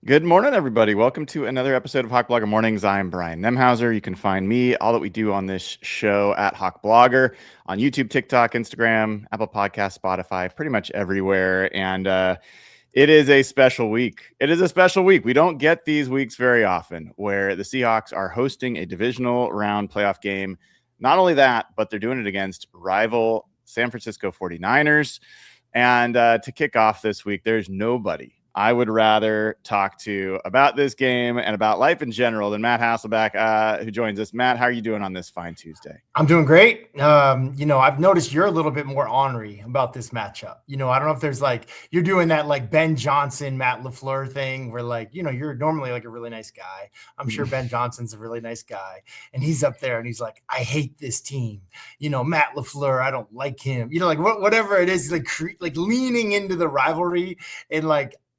Good morning, everybody. Welcome to another episode of Hawk Blogger Mornings. I'm Brian Nemhauser. You can find me, all that we do on this show at Hawk Blogger on YouTube, TikTok, Instagram, Apple Podcasts, Spotify, pretty much everywhere. And it is a special week. It is a special week. We don't get these weeks very often where the Seahawks are hosting a divisional round playoff game. Not only that, but they're doing it against rival San Francisco 49ers. And to kick off this week, there's nobody I would rather talk to about this game and about life in general than Matt Hasselbeck, who joins us. Matt, how are you doing on this fine Tuesday? I'm doing great. I've noticed you're a little bit more ornery about this matchup. I don't know if there's you're doing that like Ben Johnson, Matt LaFleur thing where you're normally like a really nice guy. I'm sure Ben Johnson's a really nice guy. And he's up there and he's like, I hate this team. Matt LaFleur, I don't like him. Whatever it is, like leaning into the rivalry and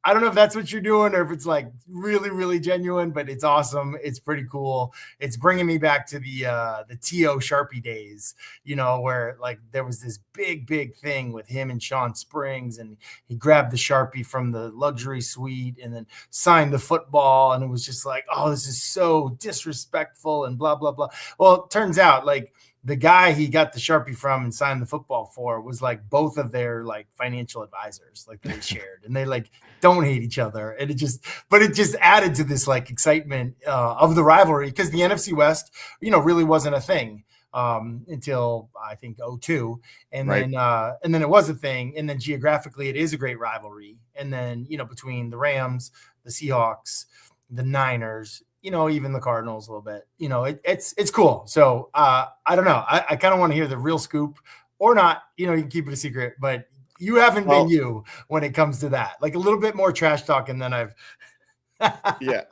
I don't know if that's what you're doing or if it's like really, really genuine, but it's awesome. It's pretty cool. It's bringing me back to the T.O. Sharpie days, where there was this big thing with him and Sean Springs, and he grabbed the Sharpie from the luxury suite and then signed the football. And it was just like, oh, this is so disrespectful and blah, blah, blah. Well, it turns out the guy he got the Sharpie from and signed the football for was both of their financial advisors, they shared, and they don't hate each other. And it just added to this excitement of the rivalry, because the NFC West, really wasn't a thing until I think 2002. And Right. then it was a thing. And then geographically it is a great rivalry. And then, between the Rams, the Seahawks, the Niners, even the Cardinals a little bit, it's cool. So I don't know. I kind of want to hear the real scoop or not, you can keep it a secret, but you haven't been you when it comes to that, a little bit more trash talking than I've. Yeah.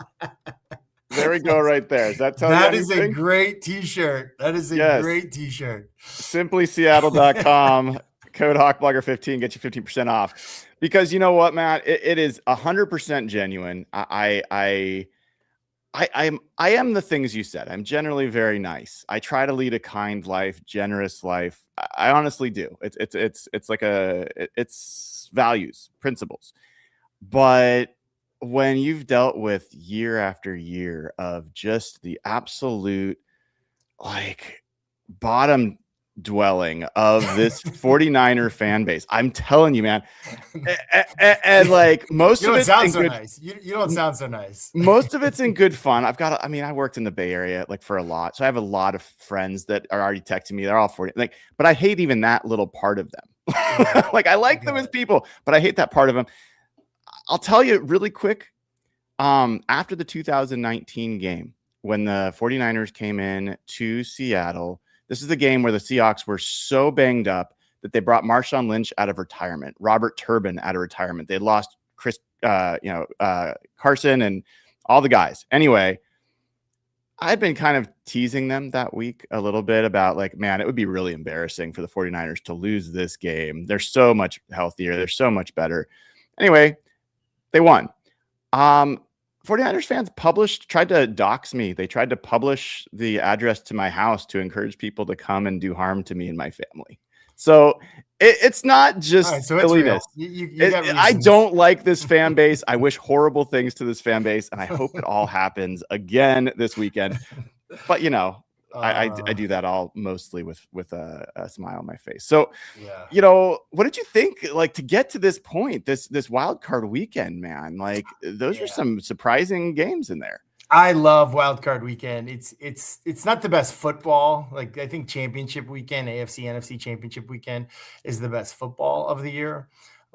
There we go right there. Does that tell that you is anything? a great t-shirt. That is a great t-shirt. SimplySeattle.com, code HawkBlogger15, get you 15% off. Because you know what, Matt? It is 100% genuine. I am the things you said. I'm generally very nice. I try to lead a kind life, generous life. I honestly do. It's values, principles. But when you've dealt with year after year of just the absolute bottom dwelling of this 49er fan base, I'm telling you, man, and most of it sounds so nice. You don't sound so nice. Most of it's in good fun. I worked in the Bay Area for a lot, so I have a lot of friends that are already texting me. They're all 40, but I hate even that little part of them. I like them as people, but I hate that part of them. I'll tell you really quick. After the 2019 game, when the 49ers came in to Seattle, this is the game where the Seahawks were so banged up that they brought Marshawn Lynch out of retirement, Robert Turbin out of retirement. They lost Chris, Carson and all the guys. Anyway, I'd been kind of teasing them that week a little bit about man, it would be really embarrassing for the 49ers to lose this game. They're so much healthier. They're so much better. Anyway, they won. 49ers fans tried to dox me. They tried to publish the address to my house to encourage people to come and do harm to me and my family. So it's not just silliness. I don't like this fan base. I wish horrible things to this fan base, and I hope it all happens again this weekend. But I do that all mostly with a smile on my face. So, what did you think? To get to this point, this wild card weekend, man. Those are some surprising games in there. I love Wildcard weekend. It's not the best football. I think championship weekend, AFC, NFC championship weekend is the best football of the year.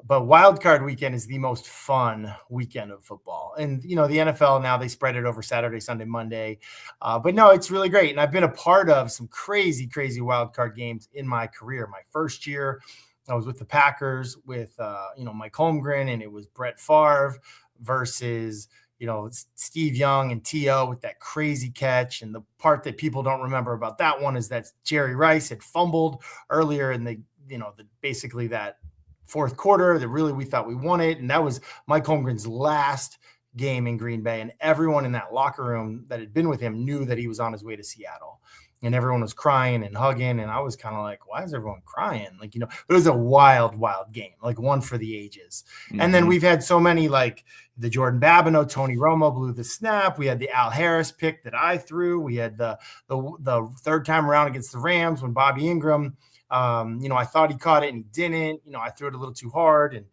But Wildcard weekend is the most fun weekend of football. And, the NFL now, they spread it over Saturday, Sunday, Monday. But no, it's really great. And I've been a part of some crazy Wildcard games in my career. My first year, I was with the Packers with, Mike Holmgren, and it was Brett Favre versus Steve Young and T.O. with that crazy catch. And the part that people don't remember about that one is that Jerry Rice had fumbled earlier in basically that fourth quarter that really we thought we won it. And that was Mike Holmgren's last game in Green Bay. And everyone in that locker room that had been with him knew that he was on his way to Seattle. and everyone was crying and hugging. And I was kind of like, why is everyone crying? Like, it was a wild, wild game, like one for the ages. Mm-hmm. And then we've had so many, like the Jordan Babineau, Tony Romo blew the snap. We had the Al Harris pick that I threw. We had the third time around against the Rams when Bobby Ingram, I thought he caught it and he didn't. I threw it a little too hard. And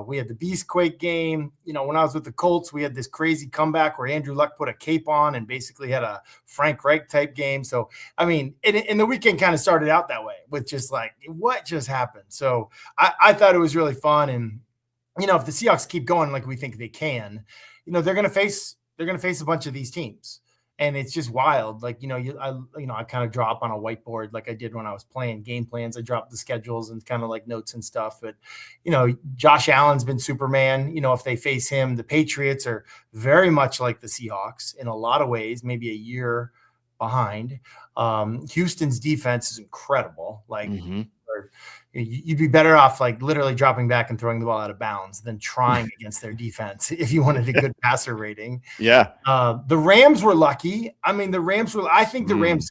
we had the Beastquake game. When I was with the Colts, we had this crazy comeback where Andrew Luck put a cape on and basically had a Frank Reich type game. So, I mean, and the weekend kind of started out that way with just like, what just happened? So I thought it was really fun. And, if the Seahawks keep going like we think they can, they're going to face a bunch of these teams. And it's just wild. Like, I kind of draw up on a whiteboard like I did when I was playing game plans. I dropped the schedules and kind of like notes and stuff. But, Josh Allen's been Superman. If they face him, the Patriots are very much like the Seahawks in a lot of ways, maybe a year behind. Houston's defense is incredible. Like, you'd be better off like literally dropping back and throwing the ball out of bounds than trying against their defense if you wanted a good passer rating. Yeah. The Rams were lucky. I mean, I think the Rams,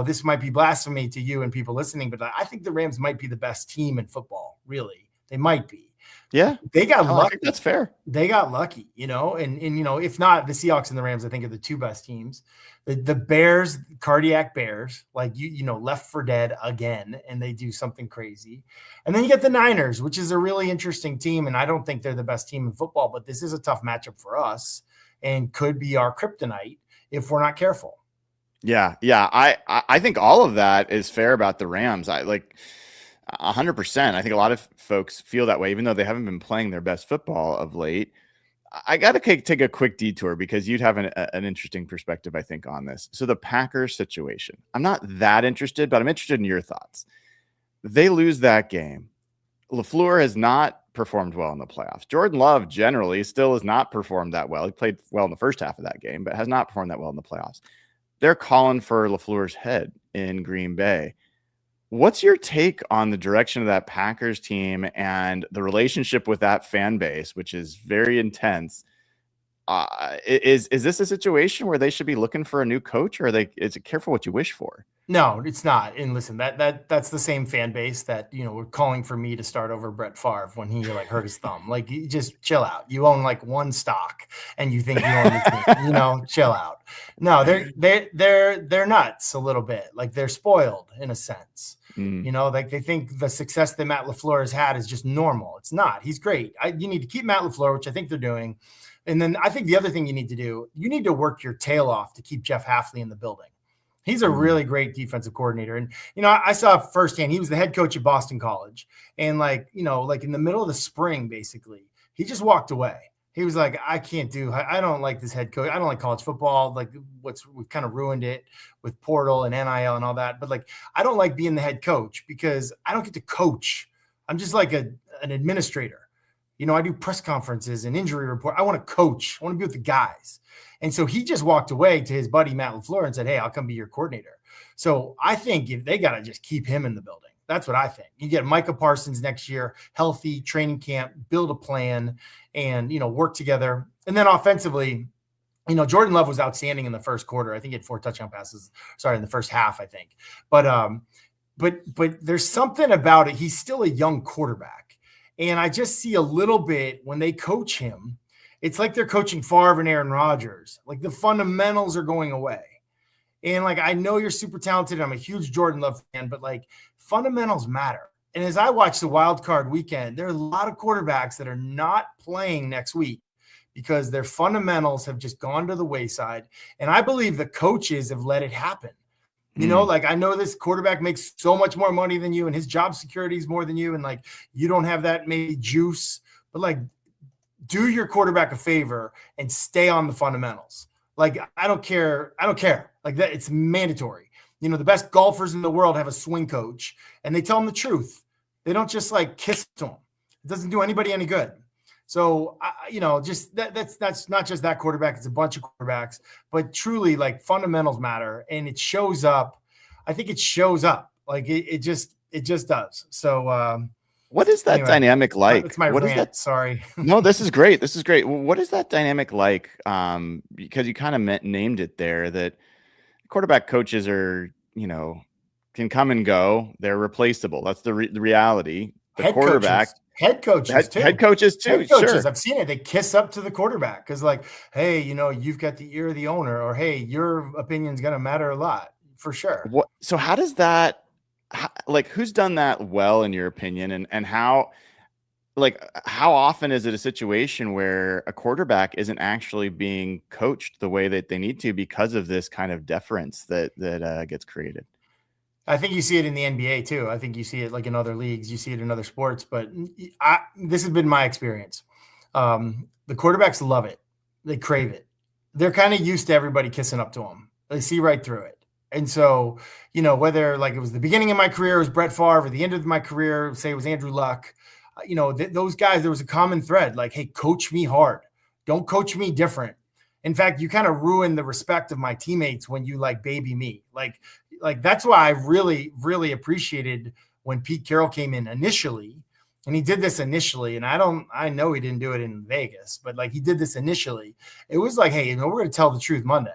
this might be blasphemy to you and people listening, but I think the Rams might be the best team in football. Really. They might be. Yeah. They got lucky. I think that's fair. They got lucky, and if not, the Seahawks and the Rams, I think, are the two best teams. The Bears, cardiac Bears, like left for dead again, and they do something crazy. And then you get the Niners, which is a really interesting team, and I don't think they're the best team in football, but this is a tough matchup for us and could be our kryptonite if we're not careful. Yeah. I think all of that is fair about the Rams. 100%. I think a lot of folks feel that way, even though they haven't been playing their best football of late. I got to take a quick detour because you'd have an interesting perspective, I think, on this. So the Packers situation, I'm not that interested, but I'm interested in your thoughts. They lose that game. LaFleur has not performed well in the playoffs. Jordan Love generally still has not performed that well. He played well in the first half of that game, but has not performed that well in the playoffs. They're calling for LaFleur's head in Green Bay. What's your take on the direction of that Packers team and the relationship with that fan base, which is very intense? Is this a situation where they should be looking for a new coach, or is it careful what you wish for? No, it's not. And listen, that's the same fan base that, were calling for me to start over Brett Favre when he like hurt his thumb. Like, you just chill out. You own like one stock and you think you own the team, chill out. No, they're nuts a little bit. Like, they're spoiled in a sense. Like they think the success that Matt LaFleur has had is just normal. It's not. He's great. You need to keep Matt LaFleur, which I think they're doing. And then I think the other thing you need to do, you need to work your tail off to keep Jeff Hafley in the building. He's a really great defensive coordinator. And, I saw firsthand, he was the head coach at Boston College. And like in the middle of the spring, basically, he just walked away. He was like, I don't like this head coach. I don't like college football. Like we've kind of ruined it with portal and NIL and all that. But like, I don't like being the head coach because I don't get to coach. I'm just like an administrator. I do press conferences and injury report. I want to coach. I want to be with the guys. And so he just walked away to his buddy, Matt LaFleur, and said, hey, I'll come be your coordinator. So I think if they got to just keep him in the building. That's what I think. You get Micah Parsons next year, healthy training camp, build a plan, and, work together. And then offensively, Jordan Love was outstanding in the first quarter. I think he had 4 touchdown passes. Sorry, in the first half, I think. But there's something about it. He's still a young quarterback. And I just see a little bit when they coach him, it's like they're coaching Favre and Aaron Rodgers. Like the fundamentals are going away. And like, I know you're super talented. I'm a huge Jordan Love fan, but like fundamentals matter. And as I watch the Wildcard weekend, there are a lot of quarterbacks that are not playing next week because their fundamentals have just gone to the wayside. And I believe the coaches have let it happen. Like I know this quarterback makes so much more money than you and his job security is more than you. And like, you don't have that maybe juice, but like do your quarterback a favor and stay on the fundamentals. Like, I don't care. Like that. It's mandatory. The best golfers in the world have a swing coach and they tell them the truth. They don't just like kiss to them. It doesn't do anybody any good. So, just that's not just that quarterback. It's a bunch of quarterbacks, but truly like fundamentals matter. And it shows up. I think it shows up like it just does. So, what is that dynamic like? It's my what rant. Is that? Sorry. No, this is great. This is great. What is that dynamic like? Because you kind of named it there that quarterback coaches are can come and go. They're replaceable. That's the reality. The Head quarterback, coaches, head coaches too. head coaches too. Head coaches, Sure. I've seen it. They kiss up to the quarterback because, like, hey, you've got the ear of the owner, or hey, your opinion's gonna matter a lot for sure. So how does that, who's done that well in your opinion, and how often is it a situation where a quarterback isn't actually being coached the way that they need to because of this kind of deference that gets created? I think you see it in the NBA too. I think you see it like in other leagues. You see it in other sports, but this has been my experience. The quarterbacks love it. They crave it. They're kind of used to everybody kissing up to them. They see right through it. And so, whether like it was the beginning of my career, it was Brett Favre, or the end of my career, say it was Andrew Luck, those guys, there was a common thread, like, hey, coach me hard. Don't coach me different. In fact, you kind of ruin the respect of my teammates when you like baby me. Like that's why I really, really appreciated when Pete Carroll came in initially, and he did this initially. And I know he didn't do it in Vegas, but like he did this initially. It was like, hey, we're going to tell the truth Monday.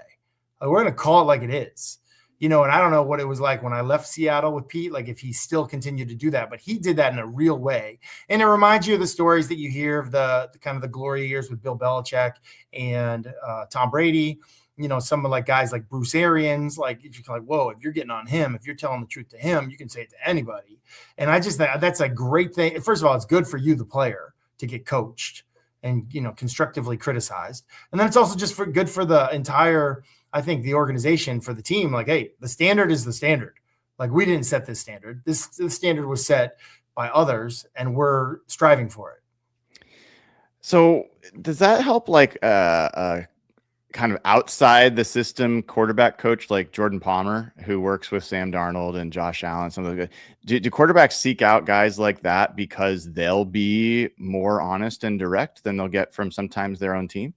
Like, we're going to call it like it is. And I don't know what it was like when I left Seattle with Pete, like if he still continued to do that, but he did that in a real way. And it reminds you of the stories that you hear of the kind of the glory years with Bill Belichick and Tom Brady, some of like guys like Bruce Arians, like if you're like, whoa, if you're getting on him, if you're telling the truth to him, you can say it to anybody. And I just, that's a great thing. First of all, it's good for you, the player, to get coached and, constructively criticized. And then it's also just good for the entire, I think, the organization, for the team. Like, hey, the standard is the standard. Like, we didn't set this standard. This standard was set by others, and we're striving for it. So does that help like kind of outside the system quarterback coach like Jordan Palmer, who works with Sam Darnold and Josh Allen? Do quarterbacks seek out guys like that because they'll be more honest and direct than they'll get from sometimes their own team?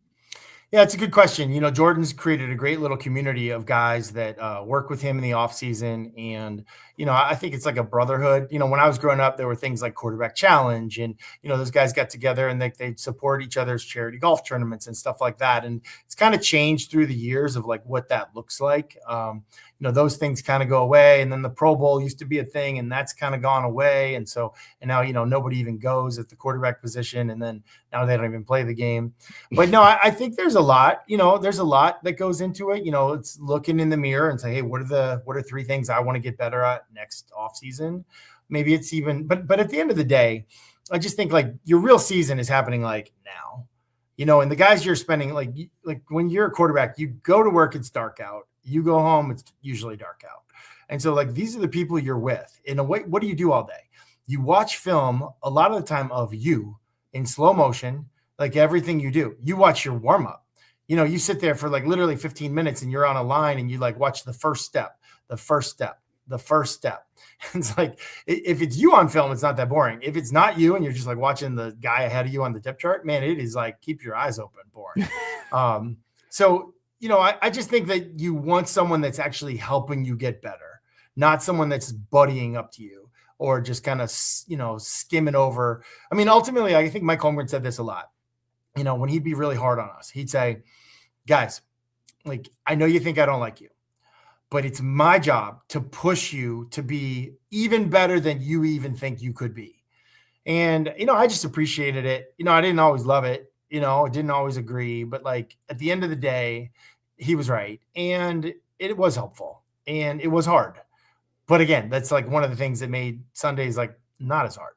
Yeah, it's a good question. Jordan's created a great little community of guys that work with him in the offseason. And, I think it's like a brotherhood. When I was growing up, there were things like Quarterback Challenge, and, those guys got together and they'd support each other's charity golf tournaments and stuff like that. And it's kind of changed through the years of like what that looks like. Those things kind of go away. And then the Pro Bowl used to be a thing, and that's kind of gone away. And now, nobody even goes at the quarterback position. And then now they don't even play the game. But no, I think there's a lot, there's a lot that goes into it. It's looking in the mirror and say, hey, what are 3 things I want to get better at next offseason? Maybe it's even, but at the end of the day, I just think like your real season is happening like now, and the guys you're spending, like when you're a quarterback, you go to work, it's dark out. You go home, it's usually dark out. And so like, these are the people you're with. In a way, what do you do all day? You watch film a lot of the time of you in slow motion. Like everything you do, you watch your warm up. You sit there for like literally 15 minutes and you're on a line and you like watch the first step. It's like, if it's you on film, it's not that boring. If it's not you and you're just like watching the guy ahead of you on the depth chart, man, it is like, keep your eyes open boring. So, I just think that you want someone that's actually helping you get better, not someone that's buddying up to you or just kind of, skimming over. I mean, ultimately, I think Mike Holmgren said this a lot. When he'd be really hard on us, he'd say, guys, like, I know you think I don't like you, but it's my job to push you to be even better than you even think you could be. And, I just appreciated it. I didn't always love it. I didn't always agree, but like at the end of the day, he was right. And it was helpful and it was hard. But again, that's like one of the things that made Sundays like not as hard.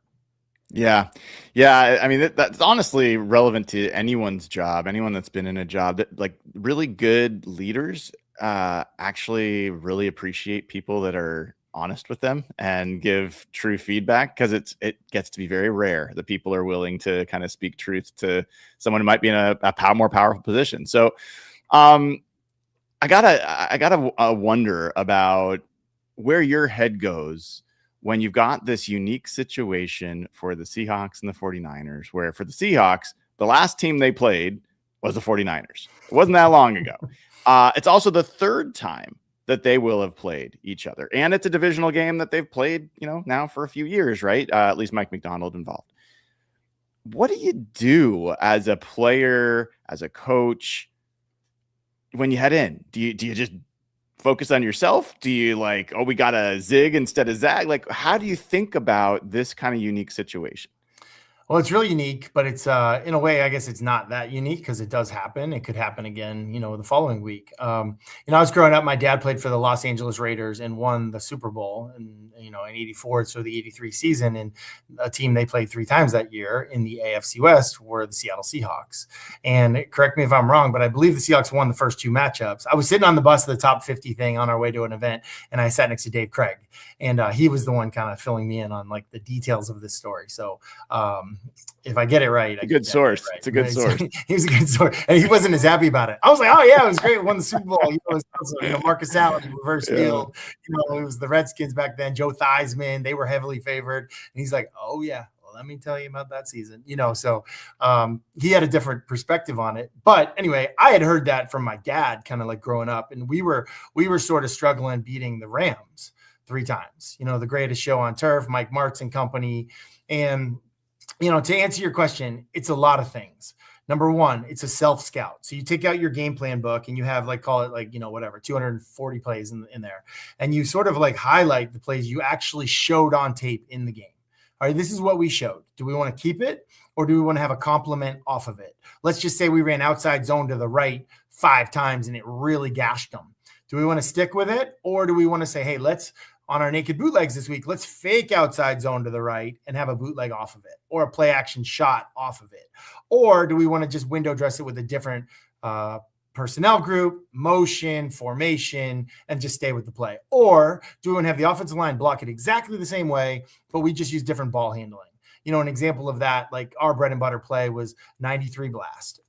Yeah. Yeah. I mean, that's honestly relevant to anyone's job, anyone that's been in a job that like really good leaders actually really appreciate people that are honest with them and give true feedback, because it gets to be very rare that people are willing to kind of speak truth to someone who might be in a more powerful position. So I gotta wonder about where your head goes when you've got this unique situation for the Seahawks and the 49ers, where for the Seahawks, the last team they played was the 49ers. It wasn't that long ago. It's also the 3rd time that they will have played each other. And it's a divisional game that they've played, now for a few years, right? At least Mike McDonald involved. What do you do as a player, as a coach, when you head in? Do you just focus on yourself? Do you like, oh, we got to zig instead of zag? Like, how do you think about this kind of unique situation? Well, it's really unique, but it's in a way, I guess it's not that unique because it does happen. It could happen again, the following week. I was growing up, my dad played for the Los Angeles Raiders and won the Super Bowl in '84, so the '83 season, and a team they played 3 times that year in the AFC West were the Seattle Seahawks. And correct me if I'm wrong, but I believe the Seahawks won the first 2 matchups. I was sitting on the bus of the top 50 thing on our way to an event, and I sat next to Dave Craig, and he was the one kind of filling me in on like the details of this story. So if I get it right, a good source. It's a good source. He was a good source, and he wasn't as happy about it. I was like, "Oh yeah, it was great. We won the Super Bowl." It was also, Marcus Allen, reverse field. It was the Redskins back then. Joe Theismann, they were heavily favored, and he's like, "Oh yeah, well, let me tell you about that season." So he had a different perspective on it. But anyway, I had heard that from my dad, kind of like growing up, and we were sort of struggling beating the Rams 3 times. The greatest show on turf, Mike Martz and company, and to answer your question, it's a lot of things. Number one, it's a self-scout. So you take out your game plan book and you have call it 240 plays in there. And you sort of highlight the plays you actually showed on tape in the game. All right, this is what we showed. Do we want to keep it or do we want to have a complement off of it? Let's just say we ran outside zone to the right 5 times and it really gashed them. Do we want to stick with it or do we want to say, hey, let's on our naked bootlegs this week, let's fake outside zone to the right and have a bootleg off of it or a play action shot off of it? Or do we want to just window dress it with a different personnel group, motion, formation, and just stay with the play? Or do we want to have the offensive line block it exactly the same way, but we just use different ball handling? An example of that, our bread and butter play was 93 blast.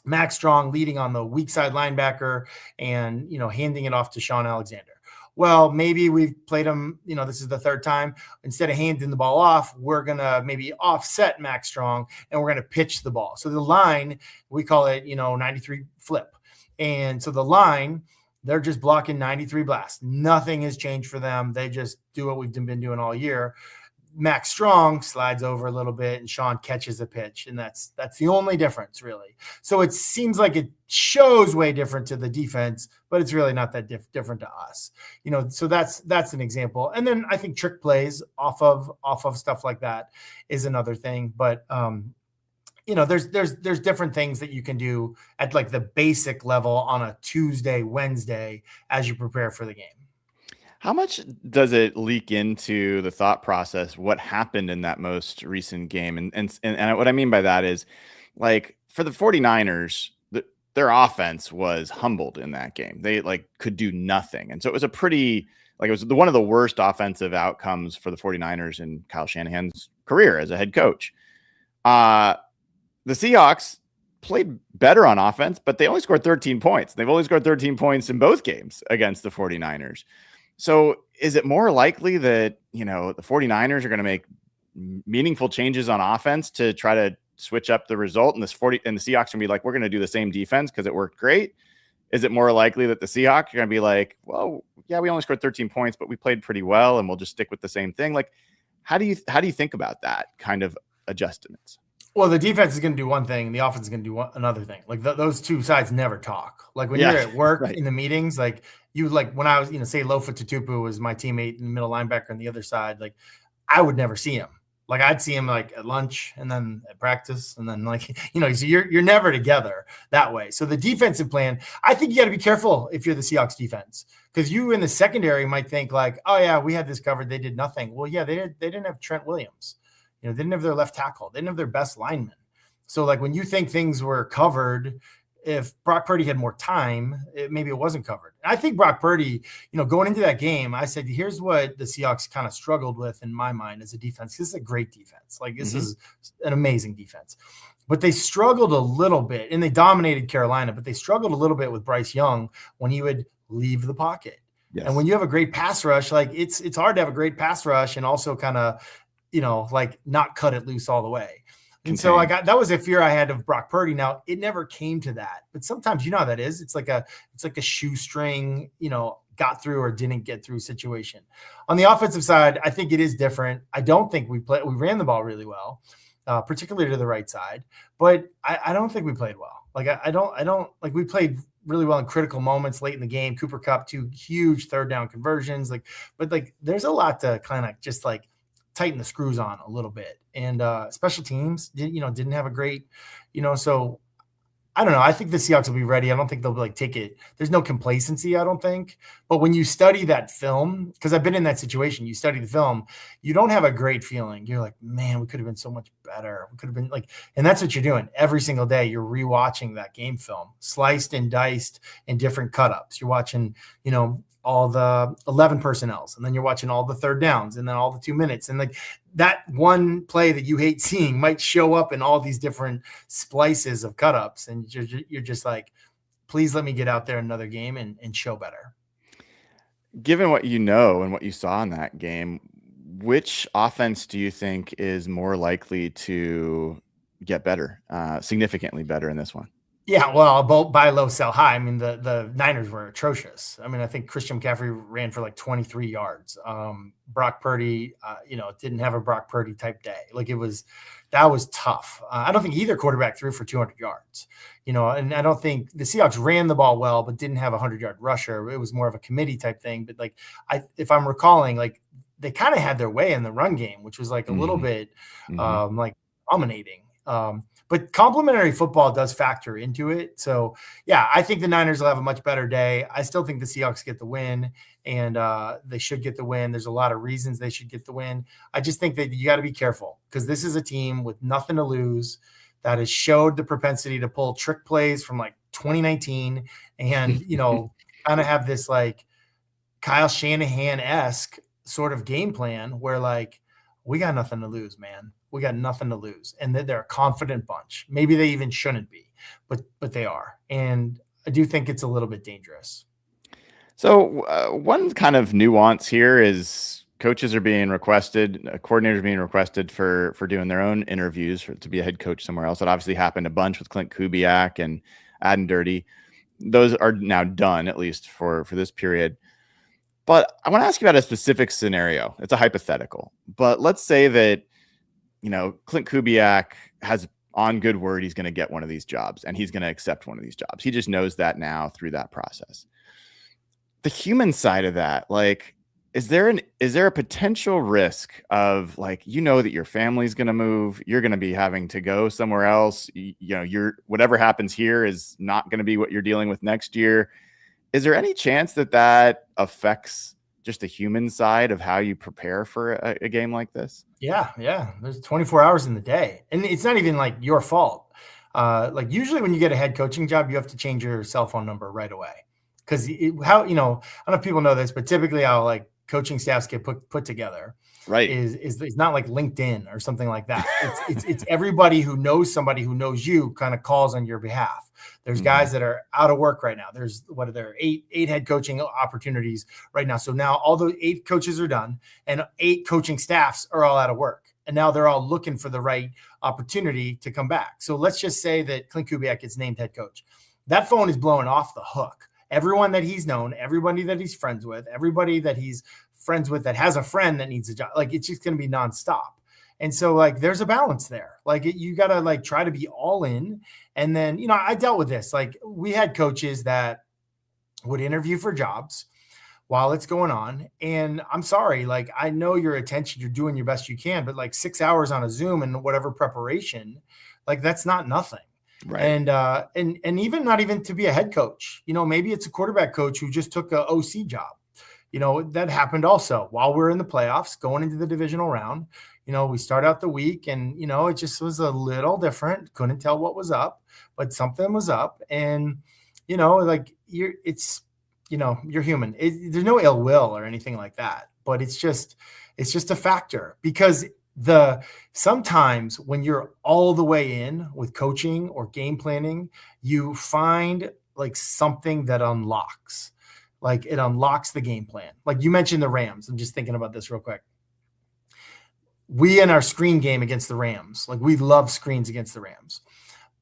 Max Strong leading on the weak side linebacker and, handing it off to Sean Alexander. Well, maybe we've played him, this is the 3rd time. Instead of handing the ball off, we're going to maybe offset Max Strong and we're going to pitch the ball. So the line, we call it, 93 flip. And so the line, they're just blocking 93 blast. Nothing has changed for them. They just do what we've been doing all year. Max Strong slides over a little bit and Sean catches a pitch. And that's the only difference, really. So it seems like it shows way different to the defense, but it's really not that different to us. So that's an example. And then I think trick plays off of stuff like that is another thing. But there's different things that you can do at the basic level on a Tuesday, Wednesday as you prepare for the game. How much does it leak into the thought process, what happened in that most recent game? And what I mean by that is, for the 49ers, their offense was humbled in that game. They could do nothing. And so it was a pretty, it was one of the worst offensive outcomes for the 49ers in Kyle Shanahan's career as a head coach. The Seahawks played better on offense, but they only scored 13 points. They've only scored 13 points in both games against the 49ers. So is it more likely that, the 49ers are going to make meaningful changes on offense to try to switch up the result and the Seahawks are going to be like, we're going to do the same defense because it worked great? Is it more likely that the Seahawks are going to be like, well, yeah, we only scored 13 points, but we played pretty well and we'll just stick with the same thing? How do you think about that kind of adjustments? Well, the defense is going to do one thing and the offense is going to do another thing. Those two sides never talk. When you're at work in the meetings, when I was, say Lofa Tutupu was my teammate in the middle linebacker on the other side, I would never see him. I'd see him at lunch and then at practice and then so you're never together that way. So the defensive plan, I think you got to be careful if you're the Seahawks defense, because you in the secondary might think oh yeah, we had this covered. They did nothing. Well, yeah, they didn't have Trent Williams. They didn't have their left tackle. They didn't have their best lineman. So when you think things were covered, if Brock Purdy had more time, maybe it wasn't covered. And I think Brock Purdy, going into that game, I said, here's what the Seahawks kind of struggled with in my mind as a defense. This is a great defense. This is an amazing defense. But they struggled a little bit, and they dominated Carolina, but they struggled a little bit with Bryce Young when he would leave the pocket. Yes. And when you have a great pass rush, it's hard to have a great pass rush and also kind of, not cut it loose all the way. And so that was a fear I had of Brock Purdy. Now it never came to that, but sometimes how that is. It's like a shoestring, got through or didn't get through situation. On the offensive side, I think it is different. I don't think we ran the ball really well, particularly to the right side, but I don't think we played well. I don't we played really well in critical moments late in the game. Cooper Kupp, 2 huge third down conversions. But there's a lot to kind of just like tighten the screws on a little bit. And special teams didn't have a great, so I don't know. I think the Seahawks will be ready. I don't think they'll like take it. There's no complacency, I don't think. But when you study that film, because I've been in that situation, you study the film, you don't have a great feeling. You're like, man, we could have been so much better. We could have been like, and that's what you're doing every single day. You're rewatching that game film, sliced and diced in different cut-ups. You're watching, all the 11 personnels, and then you're watching all the third downs, and then all the 2 minutes. And like that one play that you hate seeing might show up in all these different splices of cut-ups. And you're just like, please let me get out there another game and show better. Given what you know and what you saw in that game, which offense do you think is more likely to get better, significantly better in this one? Yeah, well, buy low, sell high. I mean, the Niners were atrocious. I mean, I think Christian McCaffrey ran for like 23 yards. Brock Purdy, didn't have a Brock Purdy type day. Like that was tough. I don't think either quarterback threw for 200 yards. And I don't think the Seahawks ran the ball well, but didn't have a 100-yard rusher. It was more of a committee type thing. But like, if I'm recalling, like they kind of had their way in the run game, which was like a little bit like dominating. But complementary football does factor into it. So, yeah, I think the Niners will have a much better day. I still think the Seahawks get the win, and they should get the win. There's a lot of reasons they should get the win. I just think that you got to be careful because this is a team with nothing to lose that has showed the propensity to pull trick plays from like 2019 and, kind of have this like Kyle Shanahan-esque sort of game plan where like, we got nothing to lose, man. We got nothing to lose. And they're a confident bunch. Maybe they even shouldn't be, but they are. And I do think it's a little bit dangerous. So one kind of nuance here is coaches are being requested, coordinators being requested for doing their own interviews to be a head coach somewhere else. That obviously happened a bunch with Clint Kubiak and Adam Dirty. Those are now done, at least for this period. But I want to ask you about a specific scenario. It's a hypothetical. But let's say that, Clint Kubiak has on good word he's going to get one of these jobs and he's going to accept one of these jobs. He just knows that now through that process. The human side of that, like, is there a potential risk of like, that your family's going to move, you're going to be having to go somewhere else, whatever happens here is not going to be what you're dealing with next year. Is there any chance that affects just the human side of how you prepare for a game like this? Yeah. There's 24 hours in the day. And it's not even like your fault. Like usually when you get a head coaching job, you have to change your cell phone number right away. Because I don't know if people know this, but typically how like coaching staffs get put together. Right. Is not like LinkedIn or something like that. It's everybody who knows somebody who knows you kind of calls on your behalf. There's guys that are out of work right now. There's eight head coaching opportunities right now. So now all the 8 coaches are done and 8 coaching staffs are all out of work. And now they're all looking for the right opportunity to come back. So let's just say that Clint Kubiak gets named head coach. That phone is blowing off the hook. Everyone that he's known, everybody that he's friends with, everybody that he's friends with that has a friend that needs a job, like it's just going to be nonstop. And so like there's a balance there. Like you got to like try to be all in. And then, I dealt with this. Like we had coaches that would interview for jobs while it's going on. And I'm sorry, like I know your attention, you're doing your best you can, but like 6 hours on a Zoom and whatever preparation, like that's not nothing. Right. And even not even to be a head coach, maybe it's a quarterback coach who just took a OC job. That happened also while we're in the playoffs going into the divisional round. We start out the week and, it just was a little different. Couldn't tell what was up, but something was up. And, like you're human. There's no ill will or anything like that, but it's just a factor because sometimes when you're all the way in with coaching or game planning, you find like something that unlocks. Like it unlocks the game plan. Like you mentioned the Rams. I'm just thinking about this real quick. We in our screen game against the Rams, like we love screens against the Rams,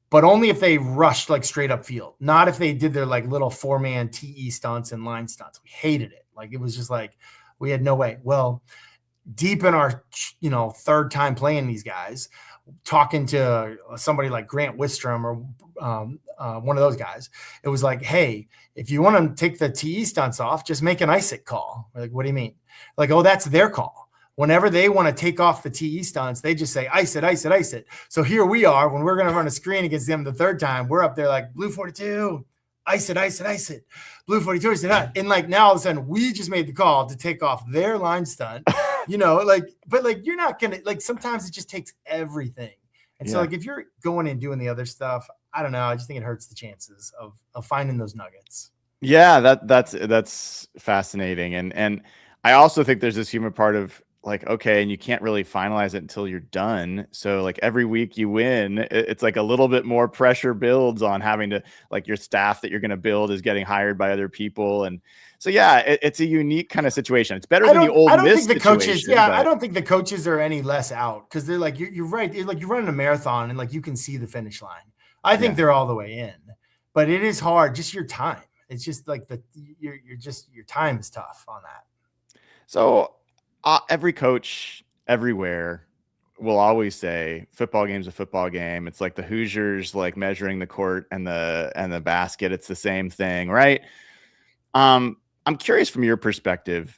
but only if they rushed like straight up field, not if they did their like little 4-man TE stunts and line stunts. We hated it. Like it was just like, we had no way. Well, deep in our, third time playing these guys, talking to somebody like Grant Wistrom or one of those guys. It was like, hey, if you want to take the TE stunts off, just make an ISIT call. We're like, what do you mean? Like, oh, that's their call. Whenever they want to take off the TE stunts, they just say ISIT, ISIT, ISIT. So here we are, when we're going to run a screen against them the third time, we're up there like blue 42, ISIT, ISIT, ISIT, blue 42, ISIT. And like now all of a sudden we just made the call to take off their line stunt, but like you're not going to, like, sometimes it just takes everything. And so like if you're going and doing the other stuff, I don't know, I just think it hurts the chances of finding those nuggets. Yeah, that's fascinating. And I also think there's this human part of like, okay, and you can't really finalize it until you're done. So like every week you win, it's like a little bit more pressure builds on having to, like, your staff that you're going to build is getting hired by other people. And so, yeah, it's a unique kind of situation. It's better than the old Miss situation. I don't think the coaches are any less out, because they're like, you're right. You're like, you're running a marathon and like you can see the finish line. I think they're all the way in, but it is hard. Just your time. It's just like your time is tough on that. So every coach everywhere will always say football game's a football game. It's like the Hoosiers, like measuring the court and the basket. It's the same thing, right? I'm curious from your perspective,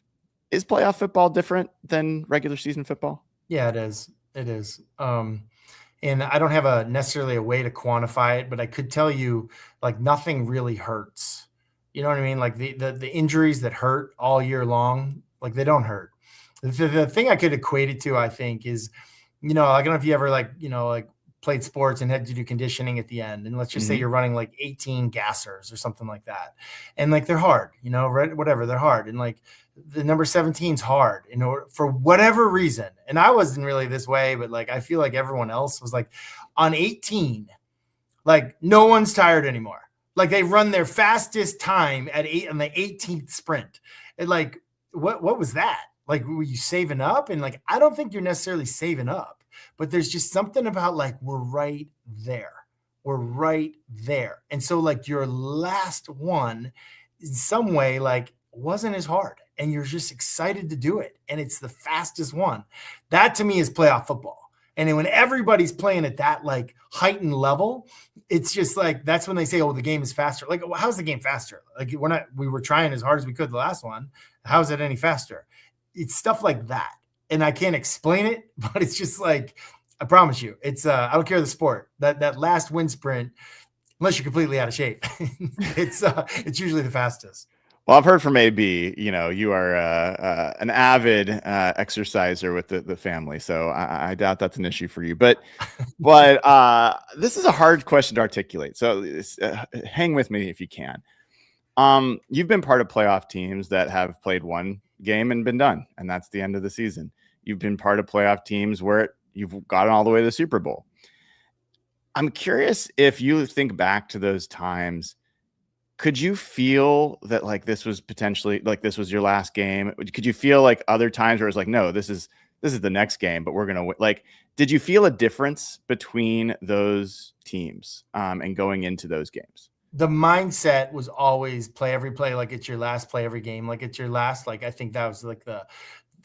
is playoff football different than regular season football? Yeah, it is. It is. And I don't have necessarily a way to quantify it, but I could tell you, like, nothing really hurts. You know what I mean? Like the injuries that hurt all year long, like, they don't hurt. The thing I could equate it to, I think, is, I don't know if you ever like played sports and had to do conditioning at the end. And let's just say you're running like 18 gassers or something like that. And like, they're hard, whatever, they're hard. And like the number 17 is hard, for whatever reason. And I wasn't really this way, but like, I feel like everyone else was like on 18, like no one's tired anymore. Like they run their fastest time on the 18th sprint. And like, what was that? Like, were you saving up? And like, I don't think you're necessarily saving up, but there's just something about like, we're right there. We're right there. And so like your last one in some way, like, wasn't as hard, and you're just excited to do it. And it's the fastest one. That to me is playoff football. And then when everybody's playing at that like heightened level, it's just like, that's when they say, oh, the game is faster. Like, well, how's the game faster? Like, we were trying as hard as we could the last one. How's it any faster? It's stuff like that. And I can't explain it, but it's just like, I promise you, it's I don't care the sport, that last wind sprint, unless you're completely out of shape, it's usually the fastest. Well, I've heard from AB, you are an avid exerciser with the family, so I doubt that's an issue for you. But this is a hard question to articulate, so hang with me if you can. You've been part of playoff teams that have played one game and been done, and that's the end of the season. You've been part of playoff teams where you've gotten all the way to the Super Bowl. I'm curious if you think back to those times. Could you feel that like this was potentially like this was your last game? Could you feel like other times where it's like, no, this is the next game, but we're gonna win? Like, did you feel a difference between those teams and going into those games? The mindset was always play every play like it's your last, play every game like it's your last. Like, I think that was like the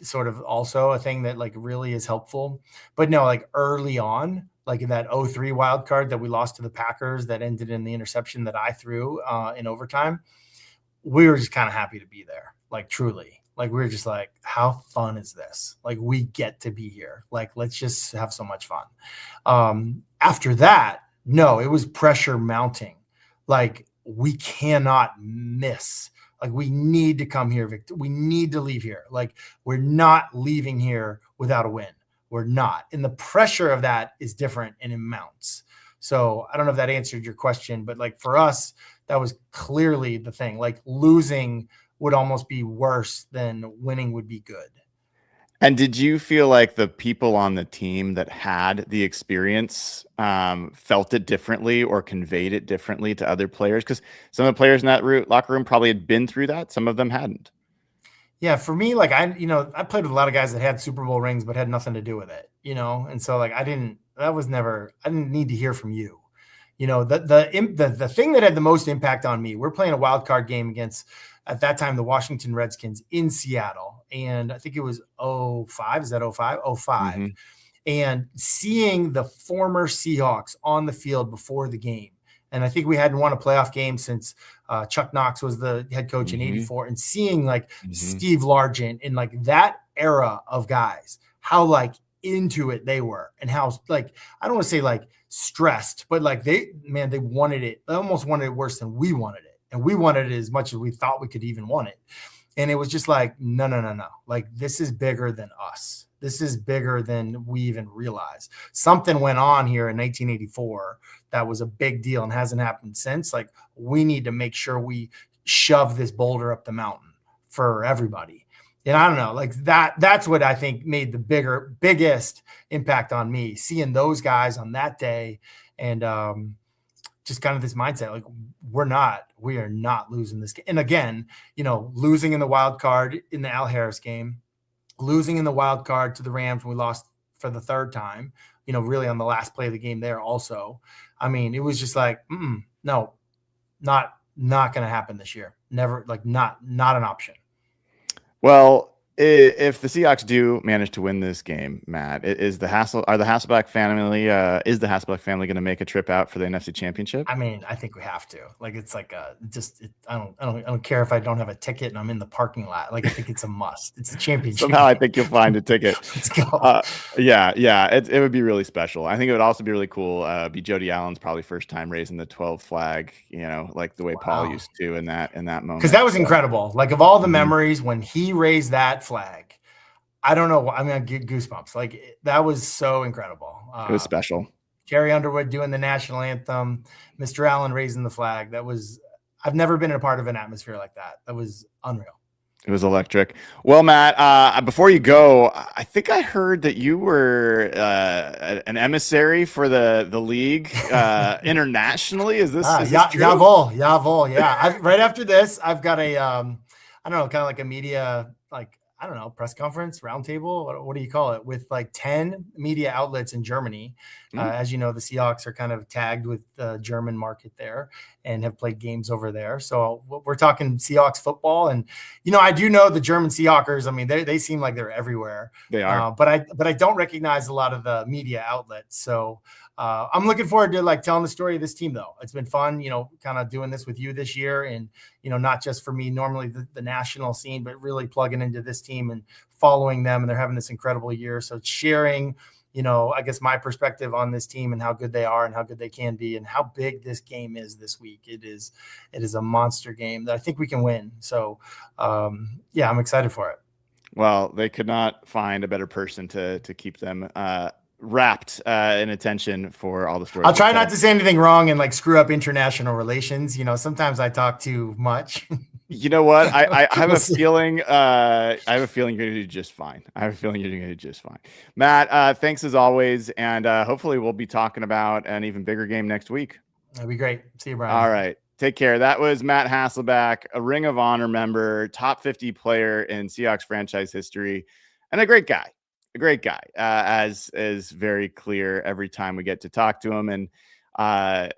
sort of also a thing that like really is helpful. But no, like early on, like in that 0-3 wild card that we lost to the Packers that ended in the interception that I threw in overtime, we were just kind of happy to be there. Like, truly, like, we were just like, how fun is this? Like, we get to be here. Like, let's just have so much fun. After that, no, it was pressure mounting. Like, we cannot miss. Like, we need to come here, Victor. We need to leave here. Like, we're not leaving here without a win. We're not. And the pressure of that is different and it mounts. So I don't know if that answered your question, but like for us, that was clearly the thing. Like, losing would almost be worse than winning would be good. And did you feel like the people on the team that had the experience felt it differently or conveyed it differently to other players? Because some of the players in that locker room probably had been through that. Some of them hadn't. Yeah, for me, like, I played with a lot of guys that had Super Bowl rings but had nothing to do with it, and so like I didn't need to hear from you. The thing that had the most impact on me, we're playing a wild card game against, at that time, the Washington Redskins in Seattle, and I think it was 05. Is that 05? 05. Mm-hmm. And seeing the former Seahawks on the field before the game, And I think we hadn't won a playoff game since Chuck Knox was the head coach in '84. And seeing like Steve Largent in like that era of guys, how like into it they were, and how like, I don't want to say like stressed, but like they wanted it. They almost wanted it worse than we wanted it. And we wanted it as much as we thought we could even want it. And it was just like, no. Like, this is bigger than us. This is bigger than we even realize. Something went on here in 1984 that was a big deal and hasn't happened since. Like, we need to make sure we shove this boulder up the mountain for everybody. And I don't know, like that's what I think made the biggest impact on me, seeing those guys on that day. And just kind of this mindset, like we are not losing this game. And again, losing in the wild card in the Al Harris game, losing in the wild card to the Rams when we lost for the third time, really on the last play of the game there also. I mean, it was just like, no, not going to happen this year. Never, like not an option. Well, if the Seahawks do manage to win this game, Matt, is the Hasselbeck family going to make a trip out for the NFC Championship? I mean, I think we have to. Like, it's like I don't care if I don't have a ticket and I'm in the parking lot. Like, I think it's a must. It's a championship. Somehow, I think you'll find a ticket. Let's go. Yeah, it would be really special. I think it would also be really cool. Be Jody Allen's probably first time raising the 12 flag. Like the way Paul used to in that moment. Because that was incredible. Like, of all the memories when he raised that flag, I don't know. I mean, I get goosebumps. Like, that was so incredible. It was special. Carrie Underwood doing the national anthem, Mr. Allen raising the flag. I've never been a part of an atmosphere like that. That was unreal. It was electric. Well, Matt, before you go, I think I heard that you were an emissary for the league internationally. Is this true? Jawohl. Yeah. Right after this, I've got a, I don't know, kind of like a media, like, I don't know, press conference, roundtable. What do you call it? With like 10 media outlets in Germany. As you know, the Seahawks are kind of tagged with the German market there and have played games over there. So we're talking Seahawks football. And, I do know the German Seahawkers. I mean, they seem like they're everywhere. They are. But I don't recognize a lot of the media outlets. So I'm looking forward to like telling the story of this team, though. It's been fun, kind of doing this with you this year, and not just for me, normally the national scene, but really plugging into this team and following them, and they're having this incredible year. So sharing, I guess my perspective on this team and how good they are and how good they can be and how big this game is this week. It is a monster game that I think we can win. So yeah, I'm excited for it. Well, they could not find a better person to keep them wrapped in attention for all the stories. I'll try not to say anything wrong and like screw up international relations. Sometimes I talk too much. You know what? I have a feeling. I have a feeling you're going to do just fine. Matt, thanks as always, and hopefully we'll be talking about an even bigger game next week. That'd be great. See you, Brian. All right. Take care. That was Matt Hasselbeck, a Ring of Honor member, top 50 player in Seahawks franchise history, and a great guy. As is very clear every time we get to talk to him, and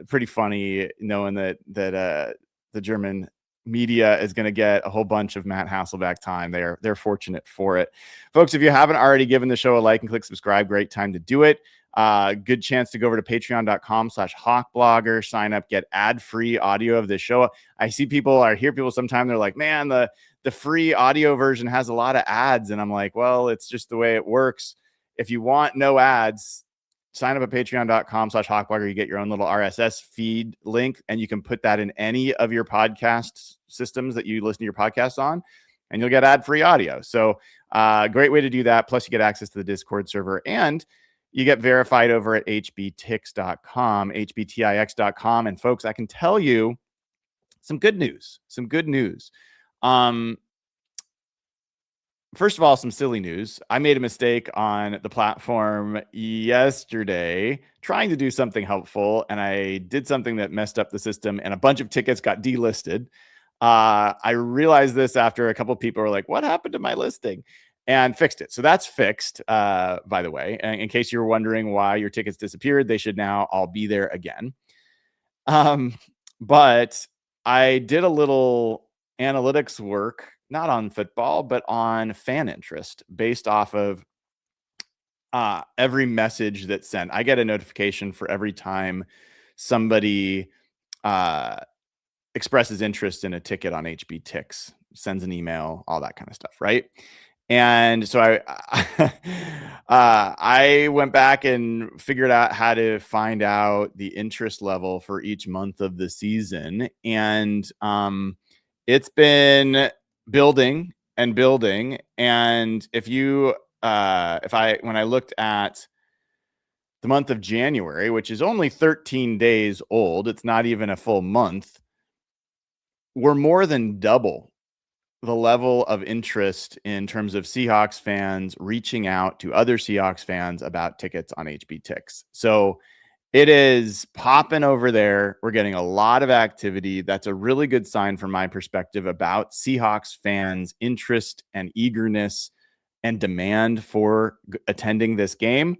pretty funny knowing that the German media is going to get a whole bunch of Matt Hasselbeck time. They're fortunate for it. Folks, if you haven't already given the show a like and click subscribe, great time to do it. Good chance to go over to patreon.com/hawkblogger, sign up, get ad-free audio of this show. I hear people sometimes, they're like, man, the free audio version has a lot of ads. And I'm like, well, it's just the way it works. If you want no ads, sign up at patreon.com/hawkblogger. You get your own little RSS feed link, and you can put that in any of your podcast systems that you listen to your podcasts on, and you'll get ad-free audio. So great way to do that. Plus you get access to the Discord server, and you get verified over at hbtix.com, hbtix.com. And folks, I can tell you some good news. First of all, some silly news. I made a mistake on the platform yesterday trying to do something helpful, and I did something that messed up the system, and a bunch of tickets got delisted. I realized this after a couple of people were like, what happened to my listing? And fixed it. So that's fixed, by the way. And in case you were wondering why your tickets disappeared, they should now all be there again. But I did a little analytics work, not on football, but on fan interest based off of every message that's sent. I get a notification for every time somebody expresses interest in a ticket on HB Ticks, sends an email, all that kind of stuff, right? And so I went back and figured out how to find out the interest level for each month of the season, and it's been building and building. And when I looked at the month of January, which is only 13 days old, it's not even a full month, we're more than double the level of interest in terms of Seahawks fans reaching out to other Seahawks fans about tickets on HB Ticks. So it is popping over there. We're getting a lot of activity. That's a really good sign from my perspective about Seahawks fans' interest and eagerness and demand for attending this game.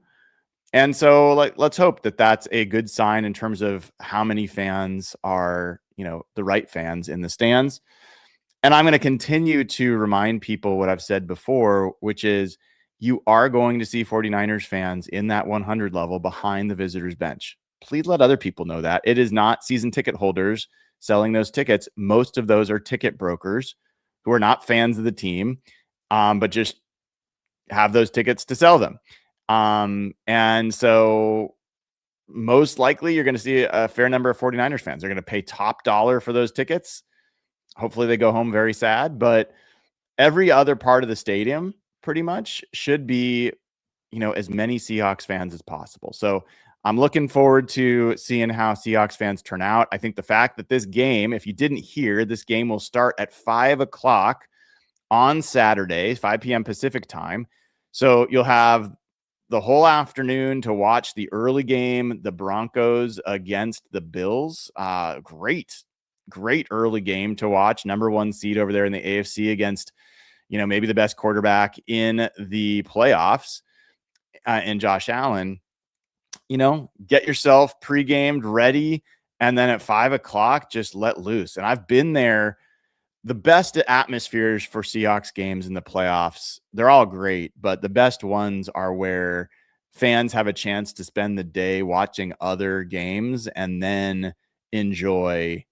And so let's hope that that's a good sign in terms of how many fans are, the right fans in the stands. And I'm going to continue to remind people what I've said before, which is you are going to see 49ers fans in that 100 level behind the visitors bench. Please let other people know that. It is not season ticket holders selling those tickets. Most of those are ticket brokers who are not fans of the team, but just have those tickets to sell them. And so most likely you're going to see a fair number of 49ers fans. They're going to pay top dollar for those tickets. Hopefully they go home very sad, but every other part of the stadium pretty much should be, as many Seahawks fans as possible. So I'm looking forward to seeing how Seahawks fans turn out. I think the fact that this game, if you didn't hear, this game will start at 5:00 on Saturday, 5 p.m. Pacific time. So you'll have the whole afternoon to watch the early game, the Broncos against the Bills. Great early game to watch. Number 1 seed over there in the AFC against, maybe the best quarterback in the playoffs, in Josh Allen. Get yourself pre-gamed, ready, and then at 5:00, just let loose. And I've been there. The best atmospheres for Seahawks games in the playoffs, they're all great, but the best ones are where fans have a chance to spend the day watching other games and then enjoy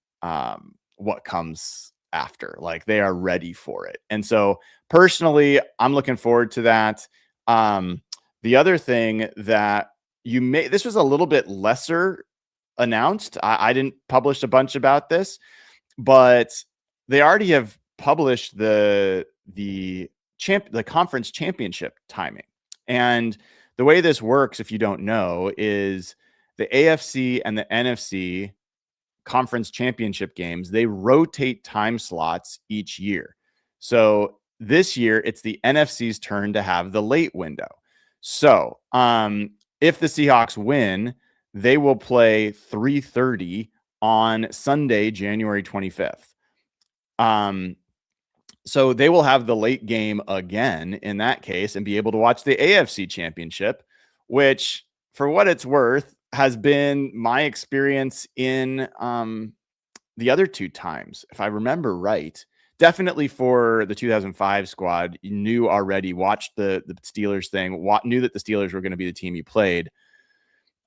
what comes after. Like, they are ready for it. And so personally, I'm looking forward to that. The other thing that this was a little bit lesser announced. I didn't publish a bunch about this, but they already have published the conference championship timing. And the way this works, if you don't know, is the AFC and the NFC conference championship games, they rotate time slots each year. So this year, it's the NFC's turn to have the late window. So if the Seahawks win, they will play 3:30 on Sunday, January 25th. So they will have the late game again in that case and be able to watch the AFC championship, which, for what it's worth, has been my experience in the other 2 times. If I remember right, definitely for the 2005 squad, you knew already, watched the Steelers thing, knew that the Steelers were going to be the team you played.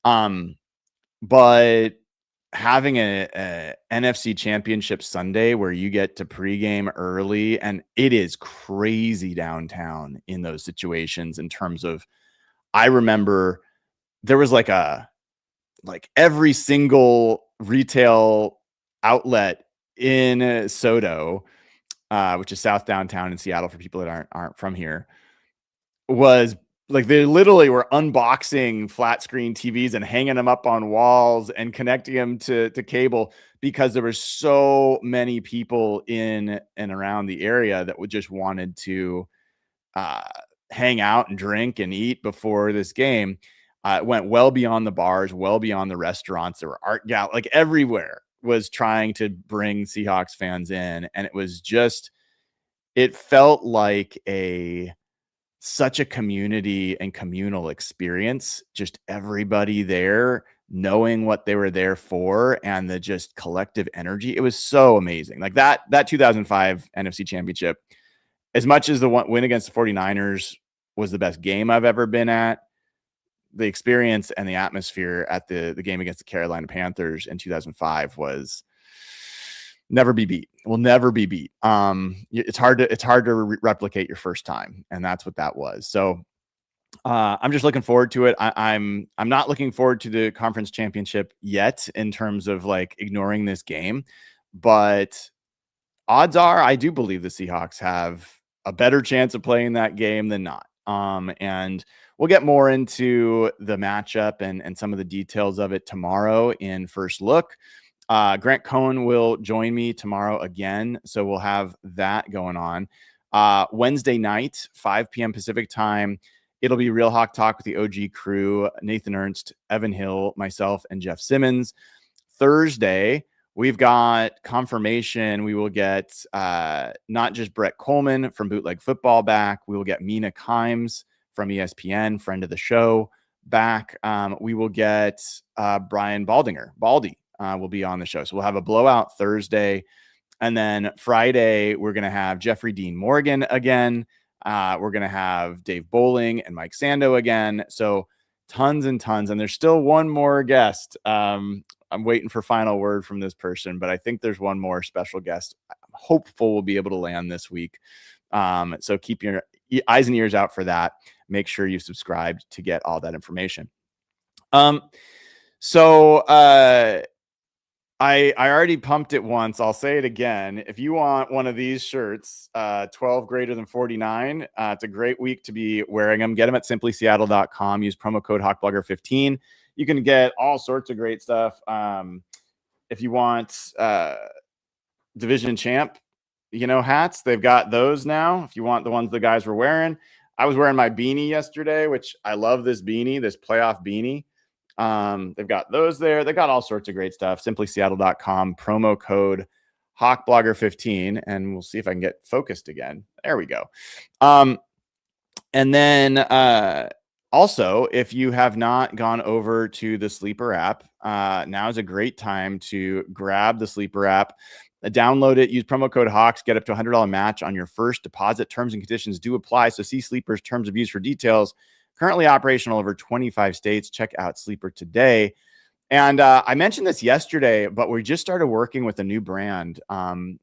But having a NFC championship Sunday where you get to pregame early, and it is crazy downtown in those situations in terms of, I remember there was like every single retail outlet in SoDo, which is South Downtown in Seattle for people that aren't from here, was like, they literally were unboxing flat screen TVs and hanging them up on walls and connecting them to cable, because there were so many people in and around the area that would just wanted to hang out and drink and eat before this game. It went well beyond the bars, well beyond the restaurants. There were art galleries, like everywhere was trying to bring Seahawks fans in. And it was just, it felt like such a community and communal experience, just everybody there knowing what they were there for and the just collective energy. It was so amazing. Like that 2005 NFC championship, as much as the win against the 49ers was the best game I've ever been at, the experience and the atmosphere at the game against the Carolina Panthers in 2005 was never be beat. Will never be beat. It's hard to replicate your first time, and that's what that was. So I'm just looking forward to it. I'm not looking forward to the conference championship yet in terms of like ignoring this game, but odds are I do believe the Seahawks have a better chance of playing that game than not. And we'll get more into the matchup and some of the details of it tomorrow in First Look. Grant Cohn will join me tomorrow again, so we'll have that going on. Wednesday night, 5 p.m. Pacific time, it'll be Real Hawk Talk with the OG crew, Nathan Ernst, Evan Hill, myself, and Jeff Simmons. Thursday, we've got confirmation. We will get not just Brett Coleman from Bootleg Football back. We will get Mina Kimes from ESPN, friend of the show, back. We will get Brian Baldinger. Baldy will be on the show. So we'll have a blowout Thursday. And then Friday, we're going to have Jeffrey Dean Morgan again. We're going to have Dave Bowling and Mike Sando again. So tons and tons. And there's still one more guest. I'm waiting for final word from this person, but I think there's one more special guest. I'm hopeful we'll be able to land this week. So keep your eyes and ears out for that. Make sure you subscribed to get all that information. I already pumped it once. I'll say it again. If you want one of these shirts, 12 greater than 49, it's a great week to be wearing them. Get them at SimplySeattle.com. Use promo code HawkBlogger15. You can get all sorts of great stuff. If you want Division Champ, hats, they've got those now. If you want the ones the guys were wearing. I was wearing my beanie yesterday, which I love this beanie, this playoff beanie. They've got those there. They've got all sorts of great stuff. SimplySeattle.com, promo code HawkBlogger15, and we'll see if I can get focused again. There we go. And then also, if you have not gone over to the Sleeper app, now is a great time to grab the Sleeper app. Download it, use promo code Hawks, get up to $100 match on your first deposit. Terms and conditions do apply. So see Sleeper's terms of use for details. Currently operational over 25 states. Check out Sleeper today. And I mentioned this yesterday, but we just started working with a new brand. And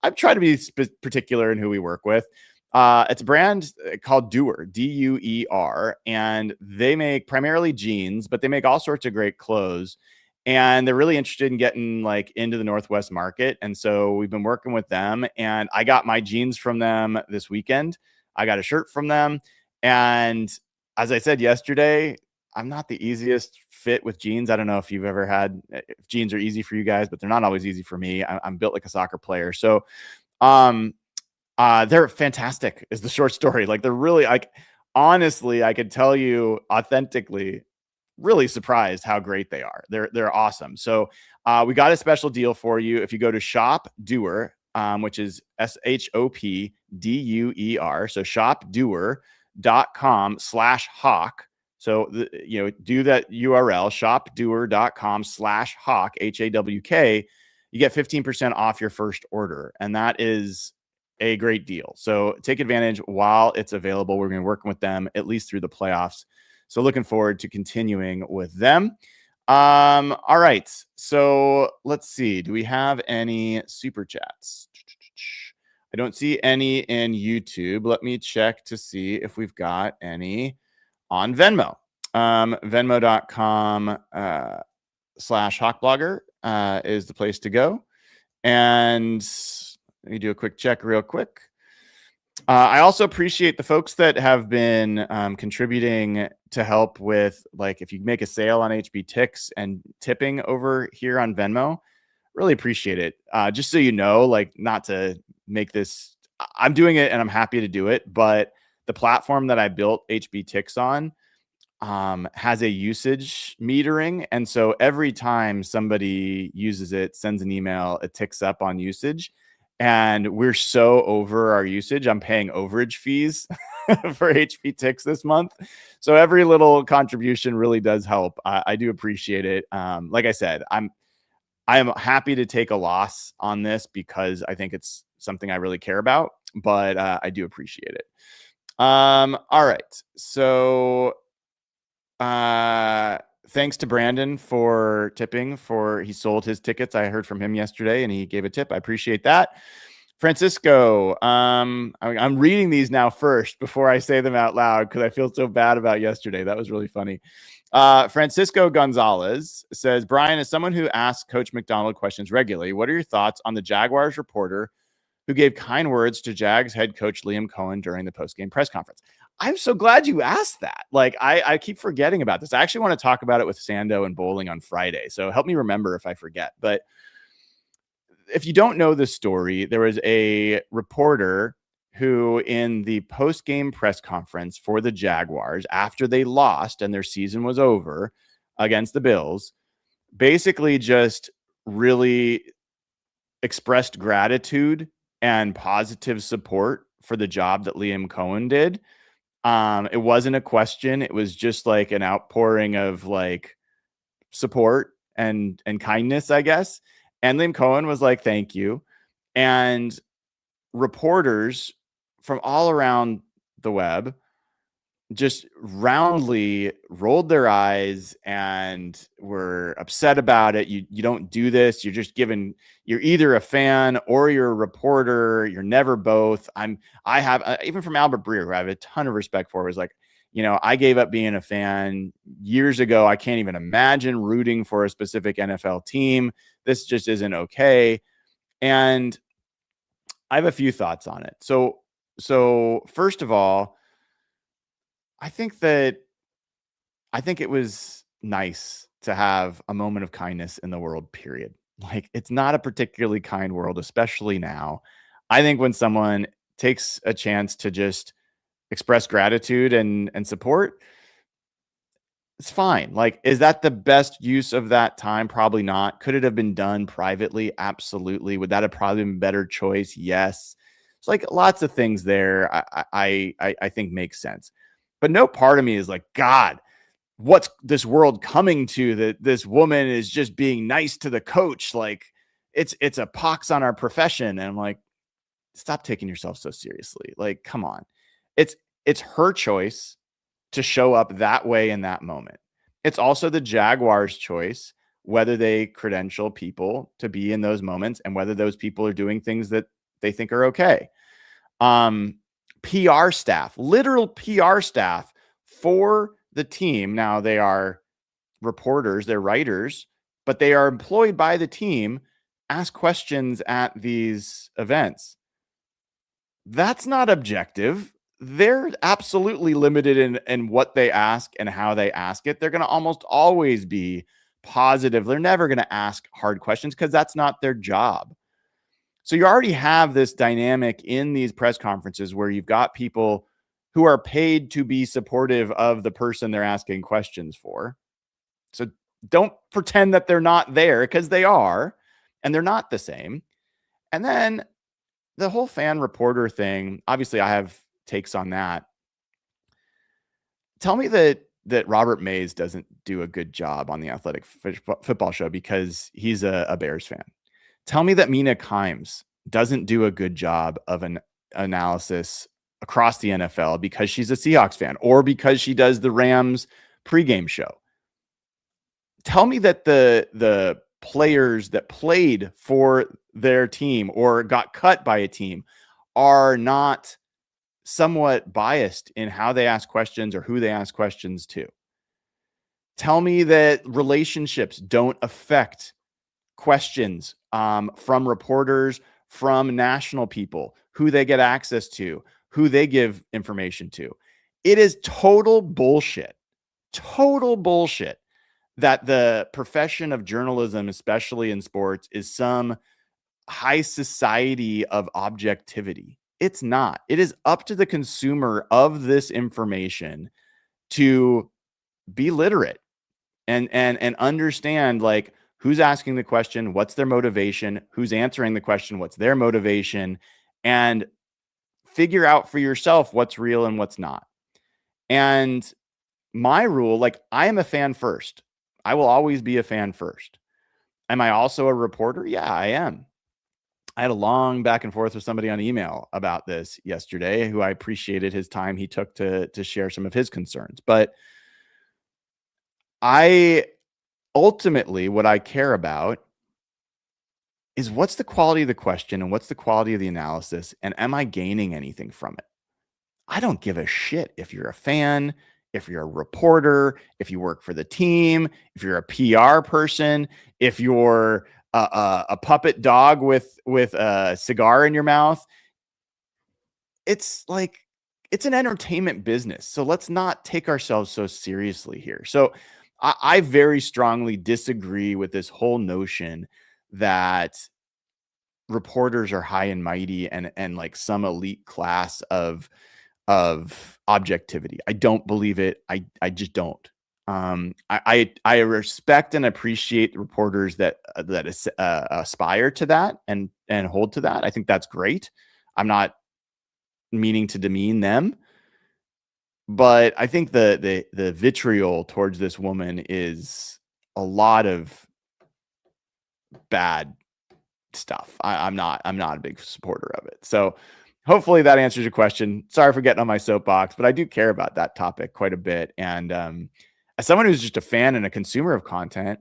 I've tried to be particular in who we work with. It's a brand called Duer, D-U-E-R, and they make primarily jeans, but they make all sorts of great clothes. And they're really interested in getting like into the Northwest market. And so we've been working with them, and I got my jeans from them this weekend. I got a shirt from them. And as I said yesterday, I'm not the easiest fit with jeans. I don't know if you've ever had, if jeans are easy for you guys, but they're not always easy for me. I'm built like a soccer player. So they're fantastic is the short story. Like they're really, like, honestly, I could tell you authentically, really surprised how great they are. They're awesome. So we got a special deal for you. If you go to Shop Duer, which is SHOPDUER. So shopduer.com/hawk. So, do that URL, shopduer.com/hawk, HAWK. You get 15% off your first order. And that is a great deal. So take advantage while it's available. We're going to be working with them at least through the playoffs. So looking forward to continuing with them. All right. So let's see. Do we have any super chats? I don't see any in YouTube. Let me check to see if we've got any on Venmo. Venmo.com /hawkblogger is the place to go. And let me do a quick check real quick. I also appreciate the folks that have been contributing to help with, like, if you make a sale on HB Ticks and tipping over here on Venmo, really appreciate it. Just so you know, like, not to make this, I'm doing it and I'm happy to do it, but the platform that I built HB Ticks on has a usage metering. And so every time somebody uses it, sends an email, it ticks up on usage. And we're so over our usage. I'm paying overage fees for HP Ticks this month. So every little contribution really does help. I do appreciate it. Like I said, I am happy to take a loss on this because I think it's something I really care about, but I do appreciate it. All right. So Thanks to Brandon for tipping he sold his tickets. I heard from him yesterday and he gave a tip. I appreciate that. Francisco, I'm reading these now first before I say them out loud because I feel so bad about yesterday. That was really funny. Francisco Gonzalez says, Brian, as someone who asks Coach McDonald questions regularly, what are your thoughts on the Jaguars reporter who gave kind words to Jags head coach Liam Cohen during the postgame press conference? I'm so glad you asked that. Like, I keep forgetting about this. I actually want to talk about it with Sando and Bowling on Friday. So help me remember if I forget. But if you don't know the story, there was a reporter who, in the post-game press conference for the Jaguars, after they lost and their season was over against the Bills, basically just really expressed gratitude and positive support for the job that Liam Cohen did. It wasn't a question. It was just like an outpouring of like support and kindness, I guess. And Liam Cohen was like, thank you. And reporters from all around the web just roundly rolled their eyes and were upset about it. You don't do this. You're either a fan or you're a reporter. You're never both. I have even from Albert Breer, who I have a ton of respect for, was like, I gave up being a fan years ago. I can't even imagine rooting for a specific NFL team. This just isn't okay. And I have a few thoughts on it. So first of all, I think it was nice to have a moment of kindness in the world, period. Like, it's not a particularly kind world, especially now. I think when someone takes a chance to just express gratitude and support, it's fine. Like, is that the best use of that time? Probably not. Could it have been done privately? Absolutely. Would that have probably been a better choice? Yes. It's like lots of things there I think makes sense. But no part of me is like, God, what's this world coming to, that this woman is just being nice to the coach? Like, it's a pox on our profession. And I'm like, stop taking yourself so seriously. Like, come on. It's her choice to show up that way in that moment. It's also the Jaguars' choice whether they credential people to be in those moments and whether those people are doing things that they think are okay. PR staff, literal PR staff for the team. Now, they are reporters, they're writers, but they are employed by the team, ask questions at these events. That's not objective. They're absolutely limited in what they ask and how they ask it. They're going to almost always be positive. They're never going to ask hard questions because that's not their job. So you already have this dynamic in these press conferences where you've got people who are paid to be supportive of the person they're asking questions for. So don't pretend that they're not there, because they are, and they're not the same. And then the whole fan reporter thing, obviously I have takes on that. Tell me that Robert Mays doesn't do a good job on the Athletic Football Show because he's a Bears fan. Tell me that Mina Kimes doesn't do a good job of an analysis across the NFL because she's a Seahawks fan or because she does the Rams pregame show. Tell me that the players that played for their team or got cut by a team are not somewhat biased in how they ask questions or who they ask questions to. Tell me that relationships don't affect questions from reporters, from national people, who they get access to, who they give information to. It is total bullshit that the profession of journalism, especially in sports, is some high society of objectivity. It's not. It is up to the consumer of this information to be literate and understand, like, who's asking the question, what's their motivation, who's answering the question, what's their motivation, and figure out for yourself what's real and what's not. And my rule, like, I am a fan first. I will always be a fan first. Am I also a reporter? Yeah, I am. I had a long back and forth with somebody on email about this yesterday, who I appreciated his time he took to share some of his concerns. But Ultimately, what I care about is what's the quality of the question and what's the quality of the analysis, and am I gaining anything from it? I don't give a shit if you're a fan, if you're a reporter, if you work for the team, if you're a PR person, if you're a puppet dog with a cigar in your mouth. It's like, it's an entertainment business. So let's not take ourselves so seriously here. So I very strongly disagree with this whole notion that reporters are high and mighty and like some elite class of objectivity. I don't believe it. I just don't. I respect and appreciate reporters that aspire to that and hold to that. I think that's great. I'm not meaning to demean them, but I think the vitriol towards this woman is a lot of bad stuff. I'm not a big supporter of it. So hopefully that answers your question. Sorry for getting on my soapbox, but I do care about that topic quite a bit. And as someone who's just a fan and a consumer of content,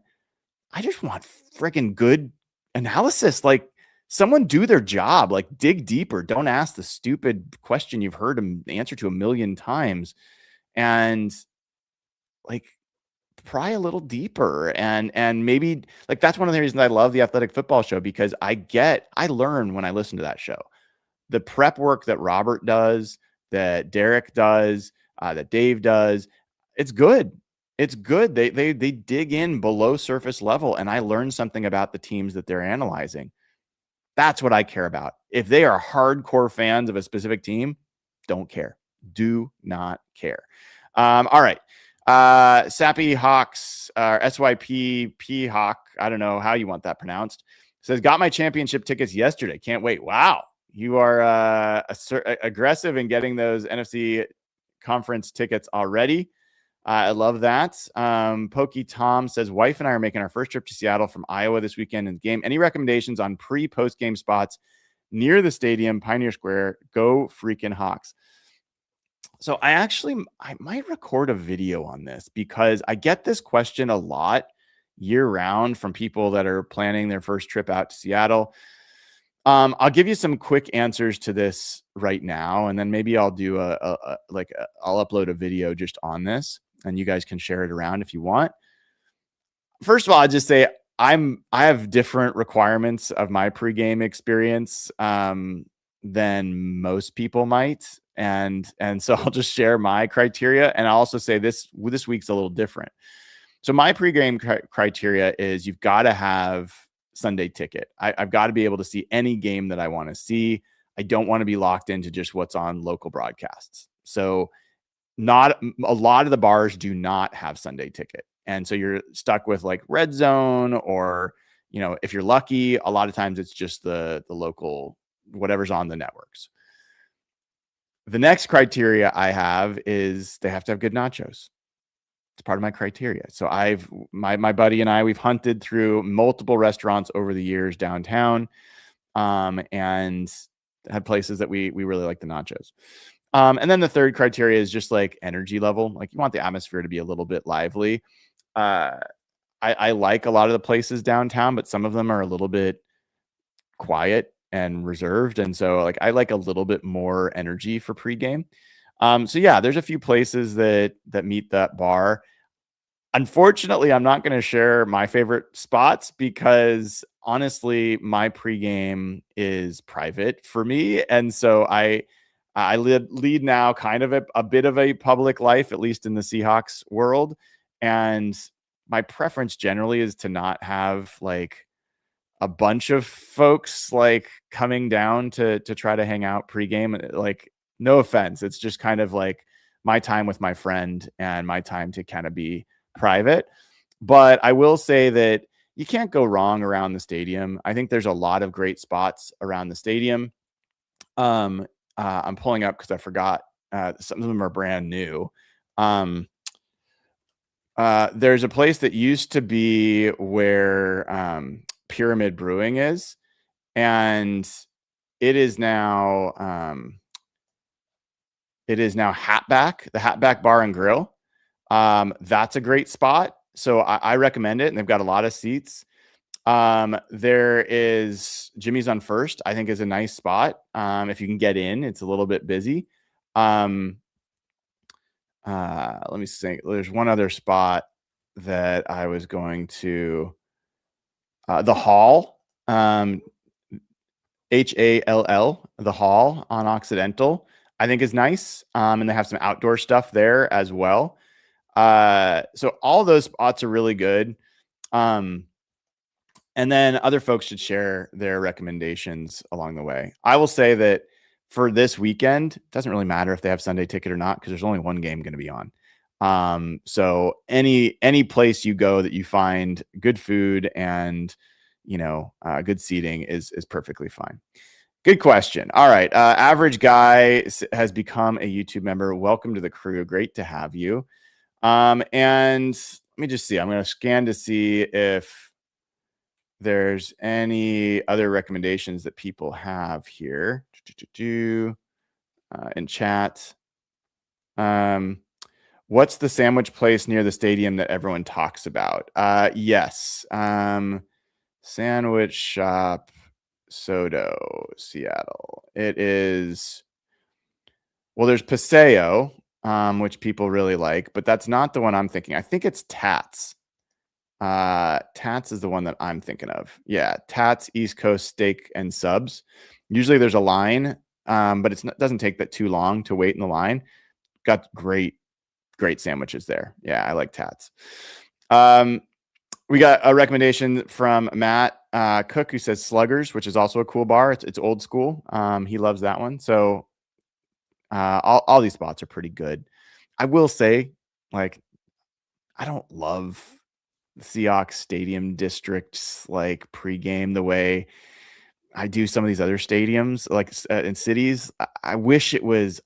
I just want freaking good analysis. Like, someone do their job, like dig deeper. Don't ask the stupid question you've heard them answer to a million times, and like pry a little deeper. And maybe, like, that's one of the reasons I love the Athletic Football Show, because I learn when I listen to that show. The prep work that Robert does, that Derek does, that Dave does, it's good. It's good. They dig in below surface level, and I learn something about the teams that they're analyzing. That's what I care about. If they are hardcore fans of a specific team, don't care. Do not care. All right. Sappy Hawks, SYP P Hawk, I don't know how you want that pronounced, says, got my championship tickets yesterday. Can't wait. Wow. You are aggressive in getting those NFC conference tickets already. I love that. Pokey Tom says, wife and I are making our first trip to Seattle from Iowa this weekend in the game. Any recommendations on post game spots near the stadium, Pioneer Square? Go freaking Hawks. So I might record a video on this, because I get this question a lot year round from people that are planning their first trip out to Seattle. I'll give you some quick answers to this right now, and then maybe I'll do I'll upload a video just on this, and you guys can share it around if you want. First of all, I'd just say I have different requirements of my pregame experience than most people might, and so I'll just share my criteria, and I'll also say this week's a little different. So my pregame criteria is you've got to have Sunday ticket. I've got to be able to see any game that I want to see. I don't want to be locked into just what's on local broadcasts. So not a lot of the bars do not have Sunday ticket. And so you're stuck with like Red Zone, or, if you're lucky, a lot of times it's just the local, whatever's on the networks. The next criteria I have is they have to have good nachos. It's part of my criteria. So my buddy and I, we've hunted through multiple restaurants over the years downtown, and had places that we really like the nachos. And then the third criteria is just like energy level. Like, you want the atmosphere to be a little bit lively. I like a lot of the places downtown, but some of them are a little bit quiet and reserved. And so like, I like a little bit more energy for pregame. So yeah, there's a few places that meet that bar. Unfortunately, I'm not going to share my favorite spots, because honestly, my pregame is private for me. And so I lead now kind of a bit of a public life, at least in the Seahawks world. And my preference generally is to not have like a bunch of folks like coming down to try to hang out pregame. Like, no offense, it's just kind of like my time with my friend and my time to kind of be private. But I will say that you can't go wrong around the stadium. I think there's a lot of great spots around the stadium. I'm pulling up because I forgot. Some of them are brand new. There's a place that used to be where Pyramid Brewing is, and it is now Hatback, the Hatback Bar and Grill. That's a great spot. So I recommend it, and they've got a lot of seats. There is Jimmy's on First, I think is a nice spot. If you can get in, it's a little bit busy. Let me think. There's one other spot that I was going to, the Hall, HALL, the Hall on Occidental, I think is nice. And they have some outdoor stuff there as well. So all those spots are really good. And then other folks should share their recommendations along the way. I will say that for this weekend, it doesn't really matter if they have Sunday ticket or not, because there's only one game going to be on. So any place you go that you find good food and good seating is perfectly fine. Good question. All right. Average Guy has become a YouTube member. Welcome to the crew. Great to have you. And let me just see. I'm going to scan to see if there's any other recommendations that people have here in chat. What's the sandwich place near the stadium that everyone talks about? Yes. Sandwich Shop Soto, Seattle. It is, well, there's Paseo, which people really like, but that's not the one I'm thinking. I think it's Tats. Tats is the one that I'm thinking of. Yeah, Tats East Coast Steak and Subs. Usually there's a line, but it doesn't take that too long to wait in the line. Got great sandwiches there. Yeah, I like Tats. We got a recommendation from Matt Cook, who says Sluggers, which is also a cool bar. It's old school. He loves that one. So all these spots are pretty good. I will say, like, I don't love the Seahawks Stadium districts like pregame the way I do some of these other stadiums, like in cities. I wish it was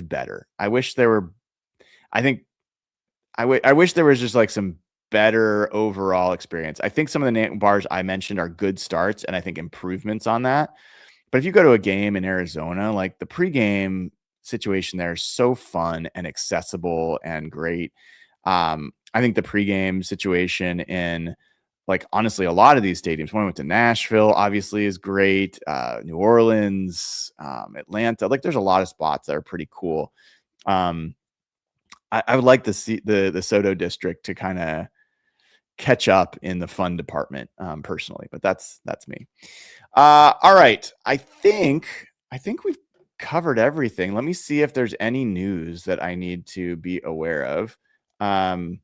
better. I wish there were. I wish there was just like some better overall experience. I think some of the bars I mentioned are good starts, and I think improvements on that. But if you go to a game in Arizona, like the pregame situation there is so fun and accessible and great. I think the pregame situation in, like, honestly, a lot of these stadiums, when I went to Nashville, obviously is great. New Orleans, Atlanta, like there's a lot of spots that are pretty cool. I would like to see the Soto district to kind of catch up in the fun department, personally, but that's me. All right. I think we've covered everything. Let me see if there's any news that I need to be aware of. Sorry,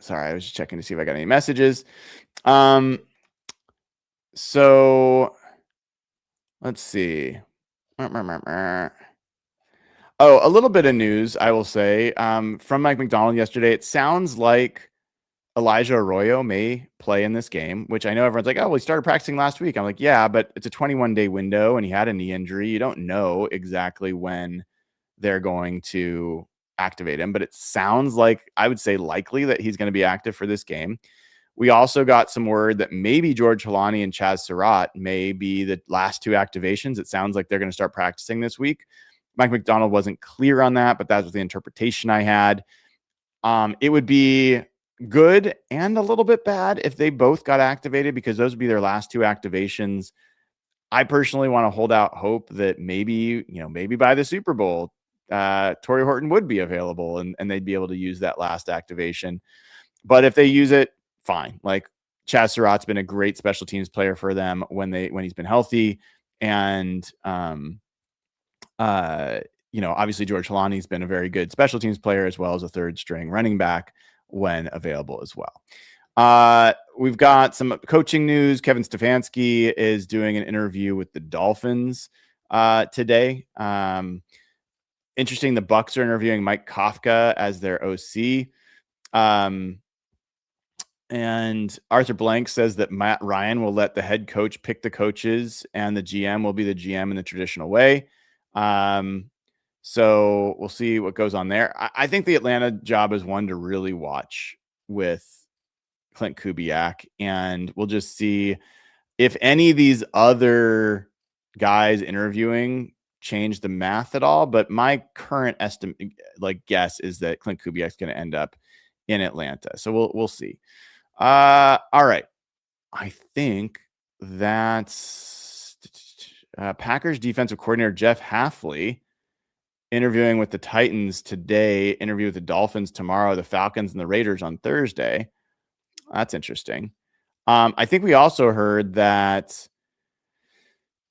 I was just checking to see if I got any messages. So let's see. Oh, a little bit of news, I will say, from Mike McDonald yesterday. It sounds like Elijah Arroyo may play in this game, which I know everyone's like, oh, well, he started practicing last week. I'm like, yeah, but it's a 21-day window and he had a knee injury. You don't know exactly when they're going to activate him, but it sounds like, I would say likely, that he's going to be active for this game. We also got some word that maybe George Halani and Chaz Surratt may be the last two activations. It sounds like they're going to start practicing this week. Mike McDonald wasn't clear on that, but that was the interpretation I had. It would be good and a little bit bad if they both got activated, because those would be their last two activations. I personally want to hold out hope that maybe by the Super Bowl, Torrey Horton would be available and they'd be able to use that last activation. But if they use it, fine. Like, Chaz Surratt's been a great special teams player for them when he's been healthy. And, obviously George Halani's been a very good special teams player, as well as a third string running back when available as well. We've got some coaching news. Kevin Stefanski is doing an interview with the Dolphins today. Interesting. The Bucs are interviewing Mike Kafka as their OC. And Arthur Blank says that Matt Ryan will let the head coach pick the coaches and the GM will be the GM in the traditional way. So we'll see what goes on there. I think the Atlanta job is one to really watch with Clint Kubiak, and we'll just see if any of these other guys interviewing change the math at all, but my current estimate, guess, is that Clint Kubiak's going to end up in Atlanta. So we'll see. All right. I think that's Packers defensive coordinator Jeff Hafley interviewing with the Titans today, interview with the Dolphins tomorrow, the Falcons and the Raiders on Thursday. That's interesting. I think we also heard that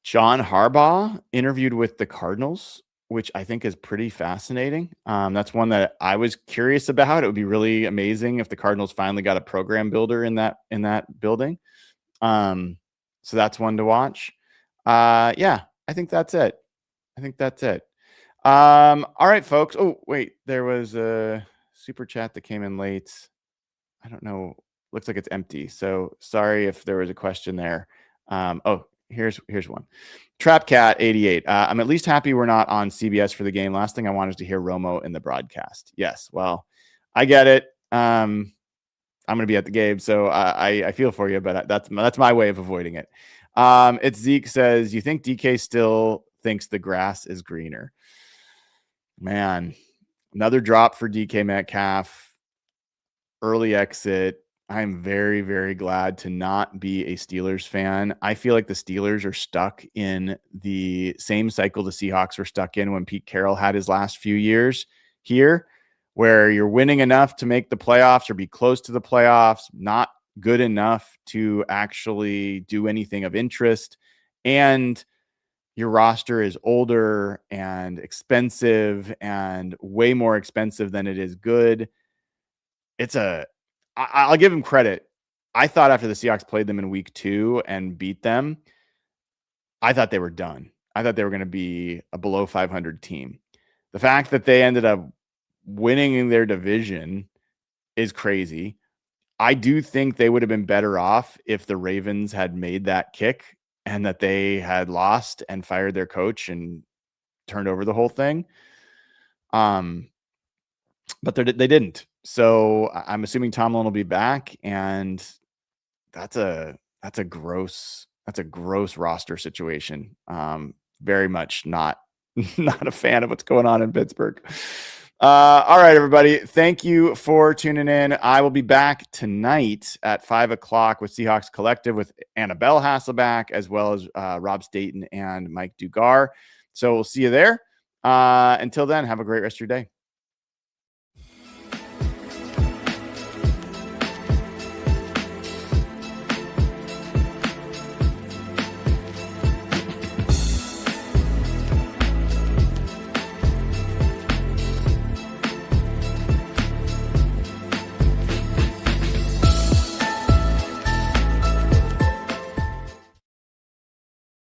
John Harbaugh interviewed with the Cardinals, which I think is pretty fascinating. That's one that I was curious about. It would be really amazing if the Cardinals finally got a program builder in that building. So that's one to watch. Yeah, I think that's it. All right, folks. Oh, wait, there was a super chat that came in late. I don't know. Looks like it's empty. So sorry if there was a question there. Oh, here's one. TrapCat88. I'm at least happy we're not on CBS for the game. Last thing I wanted to hear Romo in the broadcast. Yes, well, I get it. I'm going to be at the game, so I feel for you, but that's my way of avoiding it. It's Zeke says, you think DK still thinks the grass is greener? Man, another drop for DK Metcalf. Early exit. I'm very, very glad to not be a Steelers fan. I feel like the Steelers are stuck in the same cycle the Seahawks were stuck in when Pete Carroll had his last few years here, where you're winning enough to make the playoffs or be close to the playoffs, not good enough to actually do anything of interest. And your roster is older and expensive and way more expensive than it is good. I'll give him credit. I thought after the Seahawks played them in week 2 and beat them, I thought they were done. I thought they were going to be a below 500 team. The fact that they ended up winning in their division is crazy. I do think they would have been better off if the Ravens had made that kick and that they had lost and fired their coach and turned over the whole thing. But they didn't. So I'm assuming Tomlin will be back, and that's a gross roster situation. Very much not a fan of what's going on in Pittsburgh. All right, everybody. Thank you for tuning in. I will be back tonight at 5:00 with Seahawks Collective with Annabelle Hasselbeck, as well as Rob Staten and Mike Dugar. So we'll see you there. Until then, have a great rest of your day.